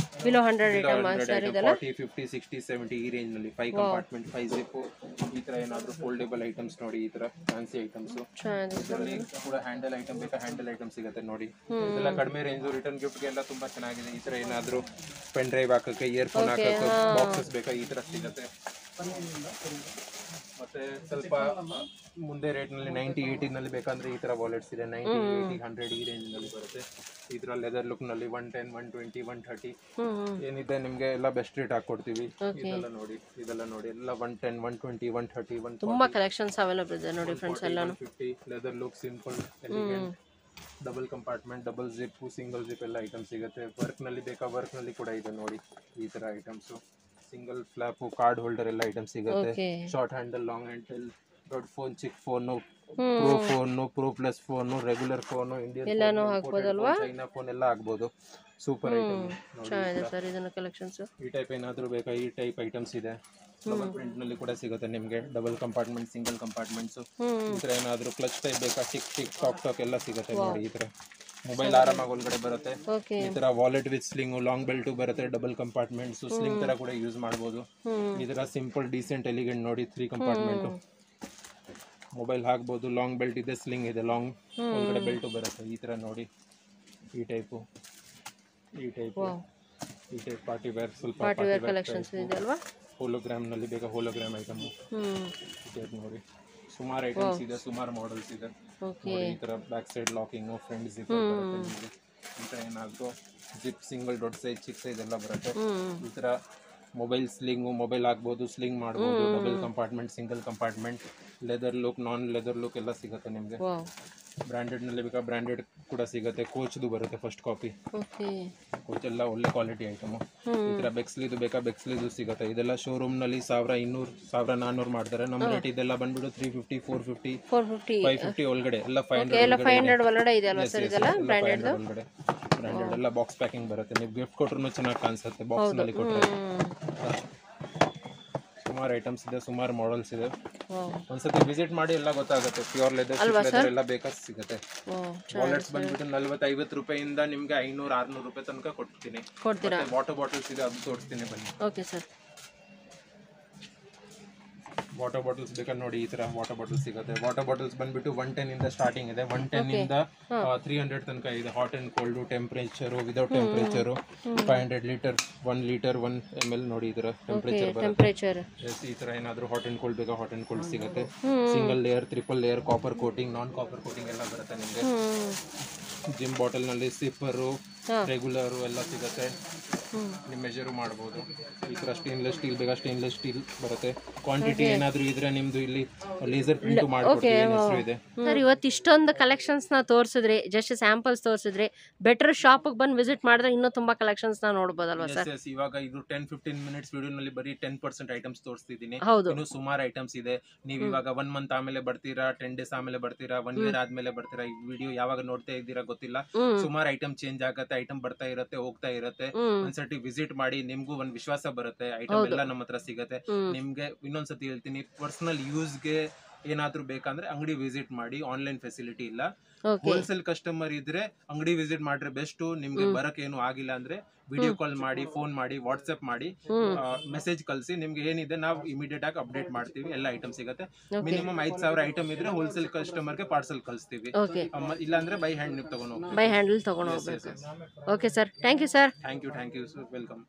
below 100 item sir ಇದೆಲ್ಲ 40 50 60 70 ಈ ರೇಂಜ್ ನಲ್ಲಿ 5 ಕಂಪಾರ್ಟ್ಮೆಂಟ್ 5 ಜಿಪ್ ಈ ತರ ಏನಾದ್ರು ಫೋಲ್ಡೇಬಲ್ ಐಟಮ್ಸ್ ನೋಡಿ ಈ ತರ ಫ್ಯಾನ್ಸಿ ಐಟಮ್ಸ್ ಇದರಲ್ಲಿ ಕೂಡ ಹ್ಯಾಂಡಲ್ ಐಟಮ್ ಬೇಕಾ ಹ್ಯಾಂಡಲ್ ಐಟಮ್ ಸಿಗುತ್ತೆ ನೋಡಿ ಇದೆಲ್ಲ ಕಡಿಮೆ ರೇಂಜ್ ರಿಟರ್ನ್ ಗಿಫ್ಟ್ ಗೆ ಎಲ್ಲ ತುಂಬಾ ಚೆನ್ನಾಗಿದೆ ಈ ತರ ಏನಾದ್ರು ಪೆನ್ ಡ್ರೈವ್ ಹಾಕಕ್ಕೆ ಇಯರ್ಫೋನ್ ಹಾಕಕ್ಕೆ ಬಾಕ್ಸಸ್ ಬೇಕಾ ಈ ತರ ಸಿಗುತ್ತೆ ಮತ್ತೆ ಸ್ವಲ್ಪ ಮುಂದೆ ರೇಟ್ ನಲ್ಲಿ 90-80 ನಲ್ಲಿ ಬೇಕಂದ್ರೆ ಈ ತರ ವಾಲೆಟ್ಸ್ ಇದೆ 90-80-100 ಈ ರೇಂಜ್ ನಲ್ಲಿ ಬರುತ್ತೆ ಇದರ ಲೆದರ್ ಲುಕ್ ನಲ್ಲಿ 110 120 130 ಏನಿದೆ ನಿಮ್ಗೆ ಎಲ್ಲ ಬೆಸ್ಟ್ ರೇಟ್ ಹಾಕೊಡ್ತೀವಿ ಇದೆಲ್ಲ ನೋಡಿ ಎಲ್ಲ 110 120 130 140 ತುಂಬಾ ಕಲೆಕ್ಷನ್ಸ್ ಅವೈಲೇಬಲ್ ಇದೆ ನೋಡಿ ಫ್ರೆಂಡ್ಸ್ ಎಲ್ಲ 150 leather look simple elegant double compartment double zip single zip ಎಲ್ಲ ಐಟಮ್ ಸಿಗುತ್ತೆ ವರ್ಕ್ ನಲ್ಲಿ ಬೇಕಾ ವರ್ಕ್ ನಲ್ಲಿ ಕೂಡ ಇದೆ ನೋಡಿ ಈ ತರ items single flap card holder ಎಲ್ಲ ಐಟಮ್ ಸಿಗುತ್ತೆ ಶಾರ್ಟ್ ಹ್ಯಾಂಡಲ್ ಲಾಂಗ್ ಹ್ಯಾಂಡಲ್ ದೊಡ್ಡ ಫೋನ್ ಚಿಕ್ಕ phone pro phone pro plus phone regular phone Indian ಎಲ್ಲಾನು ಹಾಕಬಹುದಲ್ವಾ ಚೈನಾ ಫೋನ್ ಎಲ್ಲ ಹಾಕಬಹುದು ಸೂಪರ್ ಐಟಮ್ ಚೆನ್ನಾಗಿದೆ ಸರ್ ಇದನ್ನ ಕಲೆಕ್ಷನ್ಸ್ ಈ ಟೈಪ್ ಏನಾದರೂ ಬೇಕಾ ಈ ಟೈಪ್ ಐಟಮ್ಸ್ ಇದೆ ಡಬಲ್ ಪ್ರಿಂಟ್ ನಲ್ಲಿ ಕೂಡ ಸಿಗುತ್ತೆ ನಿಮಗೆ ಡಬಲ್ ಕಂಪಾರ್ಟ್ಮೆಂಟ್ ಸಿಂಗಲ್ ಕಂಪಾರ್ಟ್ಮೆಂಟ್ಸ್ ಈ ತರ ಏನಾದರೂ ಕ್ಲಚ್ ಟೈಪ್ ಬೇಕಾ ಟಿಕ್ ಟಾಕ್ ಎಲ್ಲ ಸಿಗುತ್ತೆ ನೋಡಿ ಈ ತರ ಮೊಬೈಲ್ ಆರಾಮಾಗಿ ಒಳಗಡೆ ಬರುತ್ತೆ ಈ ತರ wallet with sling long belt ಬರುತ್ತೆ ಡಬಲ್ ಕಂಪಾರ್ಟ್ಮೆಂಟ್ಸ್ ಸ್ಲಿಂಗ್ ತರ ಕೂಡ ಯೂಸ್ ಮಾಡಬಹುದು ಈ ತರ ಸಿಂಪಲ್ ಡೀಸೆಂಟ್ ಎಲಿಗೆಂಟ್ ನೋಡಿ 3 ಕಂಪಾರ್ಟ್ಮೆಂಟ್ ಮೊಬೈಲ್ ಹಾಕಬಹುದು ಲಾಂಗ್ ಬೆಲ್ಟ್ ಇದೆ ಸ್ಲಿಂಗ್ ಇದೆ ಲಾಂಗ್ ಒಳಗಡೆ ಬೆಲ್ಟ್ ಬರುತ್ತೆ ಈ ತರ ನೋಡಿ ಈ ಟೈಪ್ ಪಾರ್ಟಿ ವೇರ್ ಸ್ವಲ್ಪ ಪಾರ್ಟಿ ವೇರ್ ಕಲೆಕ್ಷನ್ಸ್ ಇದೆ ಅಲ್ವಾ ಹೋಲೋಗ್ರಾಮ್ ನಲ್ಲಿ ಬೇಕಾ ಹೋಲೋಗ್ರಾಮ್ ಐಟಮ್ ನೋಡಿ ಸುಮಾರು ಐಟಮ್ಸ್ ಇದೆ ಸುಮಾರು ಮಾಡೆಲ್ಸ್ ಇದೆ ಈ ತರ back side locking front zip ಬರುತ್ತೆ ಈ ತರ ಏನಾದ್ರು ಜಿಪ್ ಸಿಂಗಲ್ ದೊಡ್ಡ ಸೈಜ್ ಚಿಕ್ಕ ಸೈಜ್ ಎಲ್ಲ ಬರುತ್ತೆ ಈ ತರ ಮೊಬೈಲ್ ಸ್ಲಿಂಗು ಮೊಬೈಲ್ ಹಾಕ್ಬೋದು ಸ್ಲಿಂಗ್ ಮಾಡ್ಬೋದು double compartment single compartment leather look non leather look ಎಲ್ಲ ಸಿಗುತ್ತೆ ನಿಮಗೆ ಬ್ರಾಂಡೆಡ್ ನಲ್ಲಿ ಬೇಕಾ ಬ್ರಾಂಡೆಡ್ ಕೂಡ ಸಿಗುತ್ತೆ ಕೋಚ್ದು ಬರುತ್ತೆ ಫಸ್ಟ್ ಕಾಪಿ ಕೋಚ್ ಎಲ್ಲ ಒಳ್ಳೆ ಕ್ವಾಲಿಟಿ ಐಟಮ್ ಈ ತರ ಬೆಕ್ಸ್ಲಿದು ಬೇಕಾ ಬೆಕ್ಸ್ಲಿದು ಸಿಗುತ್ತೆ ಇದೆಲ್ಲ ಶೋರೂಮ್ ನಲ್ಲಿ 1200 1400 ಮಾಡ್ತಾರೆ ನಮ್ಮ ರೇಟ್ ಇದೆಲ್ಲ ಬಂದ್ಬಿಟ್ಟು 350 450 550 ಒಳಗಡೆ ಎಲ್ಲ 500 ಒಳಗಡೆ ಇದೆ ಅಲ್ವಾ ಸರ್ ಇದೆಲ್ಲ ಬ್ರಾಂಡೆಡ್ ಒಳಗಡೆ ಬ್ರಾಂಡೆಡ್ ಎಲ್ಲ ಬಾಕ್ಸ್ ಪ್ಯಾಕಿಂಗ್ ಬರುತ್ತೆ ನೀವು ಗಿಫ್ಟ್ ಕೊಟ್ರು ಚೆನ್ನಾಗಿ ಕಾಣಿಸುತ್ತೆ ಬಾಕ್ಸ್ ನಲ್ಲಿ ಕೊಟ್ಟರೆ ಸುಮಾರು ಐಟಮ್ಸ್ ಇದೆ ಸುಮಾರು ಮಾಡೆಲ್ಸ್ ಇದೆ ಒಂದ್ಸತಿ ವಿಸಿಟ್ ಮಾಡಿ ಎಲ್ಲ ಗೊತ್ತಾಗುತ್ತೆ ಪ್ಯೂರ್ ಲೆದರ್ ಎಲ್ಲ ಬೇಕಾದ್ರೆ ಸಿಗುತ್ತೆ ವಾಲೆಟ್ಸ್ ಬಂದ್ಬಿಟ್ಟು 40-50 ರೂಪಾಯಿಂದ ನಿಮ್ಗೆ 500-600 ರೂಪಾಯಿ ತನಕ ಕೊಡ್ತೀನಿ ವಾಟರ್ ಬಾಟಲ್ಸ್ ಇದೆ ಅದು ತೋರಿಸ್ತೀನಿ ಬನ್ನಿ ಓಕೆ ಸರ್ ವಾಟರ್ ಬಾಟಲ್ಸ್ ಬೇಕಾದ್ರೆ ನೋಡಿ ಈ ತರ ವಾಟರ್ ಬಾಟಲ್ಸ್ ಸಿಗುತ್ತೆ ವಾಟರ್ ಬಾಟಲ್ಸ್ ಬಂದ್ಬಿಟ್ಟು 110 ಇಂದ ಸ್ಟಾರ್ಟಿಂಗ್ ಇದೆ 110 ಇಂದ 300 ತನಕ ಇದೆ hot and cold temperature without temperature 500 litre 1 litre 1 ml ನೋಡಿ ಈ ತರ ಟೆಂಪರೇಚರ್ ಬರುತ್ತೆ ಈ ತರ ಏನಾದ್ರು ಹಾಟ್ ಅಂಡ್ ಕೋಲ್ಡ್ ಬೇಕಾ ಹಾಟ್ ಅಂಡ್ ಕೋಲ್ಡ್ ಸಿಗುತ್ತೆ single layer triple layer copper coating non copper coating ಎಲ್ಲ ಬರುತ್ತೆ ನಿಮಗೆ ಜಿಮ್ ಬಾಟಲ್ ನಲ್ಲಿ ಸಿಪ್ಪರು ಹಾ. ರೆಗ್ಯುಲರ್ ಎಲ್ಲ ಸಿಗುತ್ತೆ. ನೀವು ಮೆಜರ್ ಮಾಡ್ಬೋದು. ಈ ತರ ಸ್ಟೇನ್ಲೆಸ್ ಸ್ಟೀಲ್ ಬೇಕಾ ಸ್ಟೇನ್ಲೆಸ್ ಸ್ಟೀಲ್ ಬರುತ್ತೆ. ಕ್ವಾಂಟಿಟಿ ಏನಾದ್ರೂ ಇದ್ರೆ ನಿಮ್ದು ಇಲ್ಲಿ ಲೇಸರ್ ಪ್ರಿಂಟ್ ಮಾಡ್ಕೊಡ್ತೀವಿ. ಏನ್ ಹೆಸರು ಇದೆ ಸರ್ ಇವತ್ತು ಇಷ್ಟೊಂದು ಕಲೆಕ್ಷನ್ಸ್ ನ ತೋರಿಸಿದ್ರಿ, ಜಸ್ಟ್ ಸ್ಯಾಂಪಲ್ಸ್ ತೋರಿಸಿದ್ರಿ. ಬೆಟರ್ ಶಾಪ್ ಬಂದು ವಿಸಿಟ್ ಮಾಡಿದ್ರೆ ಇನ್ನೂ ತುಂಬಾ ಕಲೆಕ್ಷನ್ಸ್ ನ ನೋಡಬಹುದಲ್ವಾ ಸರ್? ಇವಾಗ ಇದು 10-15 ಮಿನಿಟ್ಸ್ ವಿಡಿಯೋ ನಲ್ಲಿ ಬರೀ 10% ಐಟಮ್ಸ್ ತೋರಿಸ್ತಿದ್ದೀನಿ. ಹೌದು. ಇನ್ನು ಸುಮಾರು ಐಟಮ್ಸ್ ಇದೆ. ನೀವು ಇವಾಗ 1 ಮಂತ್ ಆಮೇಲೆ ಬರ್ತೀರಾ, 10 ಡೇಸ್ ಆಮೇಲೆ ಬರ್ತೀರಾ, 1 ಇಯರ್ ಆದ್ಮೇಲೆ ಬರ್ತೀರಾ, ಈ ವಿಡಿಯೋ ಯಾವಾಗ ನೋಡ್ತಾ ಇದ್ದೀರಾ ಗೊತ್ತಿಲ್ಲ. ಸುಮಾರು ಐಟಮ್ ಚೇಂಜ್ ಆಗತ್ತೆ, ಐಟಮ್ ಬರ್ತಾ ಇರುತ್ತೆ, ಹೋಗ್ತಾ ಇರುತ್ತೆ. ಒಂದ್ಸತಿ ವಿಸಿಟ್ ಮಾಡಿ, ನಿಮ್ಗೂ ಒಂದ್ ವಿಶ್ವಾಸ ಬರುತ್ತೆ. ಐಟಮ್ ಎಲ್ಲ ನಮ್ಮ ಹತ್ರ ಸಿಗುತ್ತೆ. ನಿಮ್ಗೆ ಇನ್ನೊಂದ್ಸತಿ ಹೇಳ್ತೀನಿ, ಪರ್ಸನಲ್ ಯೂಸ್ಗೆ ಏನಾದ್ರೂ ಬೇಕಂದ್ರೆ ಅಂಗಡಿ ವಿಸಿಟ್ ಮಾಡಿ. ಆನ್ಲೈನ್ ಫೆಸಿಲಿಟಿ ಇಲ್ಲ. ಹೋಲ್ಸೇಲ್ ಕಸ್ಟಮರ್ ಇದ್ರೆ ಅಂಗಡಿ ವಿಸಿಟ್ ಮಾಡ್ರೆ ಬೆಸ್ಟ್. ನಿಮ್ಗೆ ಬರಕ್ ಏನು ಆಗಿಲ್ಲ ಅಂದ್ರೆ ವಿಡಿಯೋ ಕಾಲ್ ಮಾಡಿ, ಫೋನ್ ಮಾಡಿ, ವಾಟ್ಸ್ಆಪ್ ಮಾಡಿ, ಮೆಸೇಜ್ ಕಳಿಸಿ. ನಿಮ್ಗೆ ಏನಿದೆ ನಾವು ಇಮಿಡಿಯೇಟ್ ಆಗಿ ಅಪ್ಡೇಟ್ ಮಾಡ್ತೀವಿ. ಎಲ್ಲ ಐಟಮ್ ಸಿಗುತ್ತೆ. ಮಿನಿಮಮ್ 5,000 ಐಟಮ್ ಇದ್ರೆ ಹೋಲ್ಸೇಲ್ ಕಸ್ಟಮರ್ಗೆ ಪಾರ್ಸಲ್ ಕಳಿಸ್ತೀವಿ. ಇಲ್ಲಾಂದ್ರೆ ಬೈ ಹ್ಯಾಂಡ್ ನೀವು ತಗೊಂಡು ಹೋಗ್ತೀವಿ. ಬೈ ಹ್ಯಾಂಡಲ್ ತಗೊಂಡು ಹೋಗ್ಬೇಕು. Okay sir, thank you sir. Thank you welcome.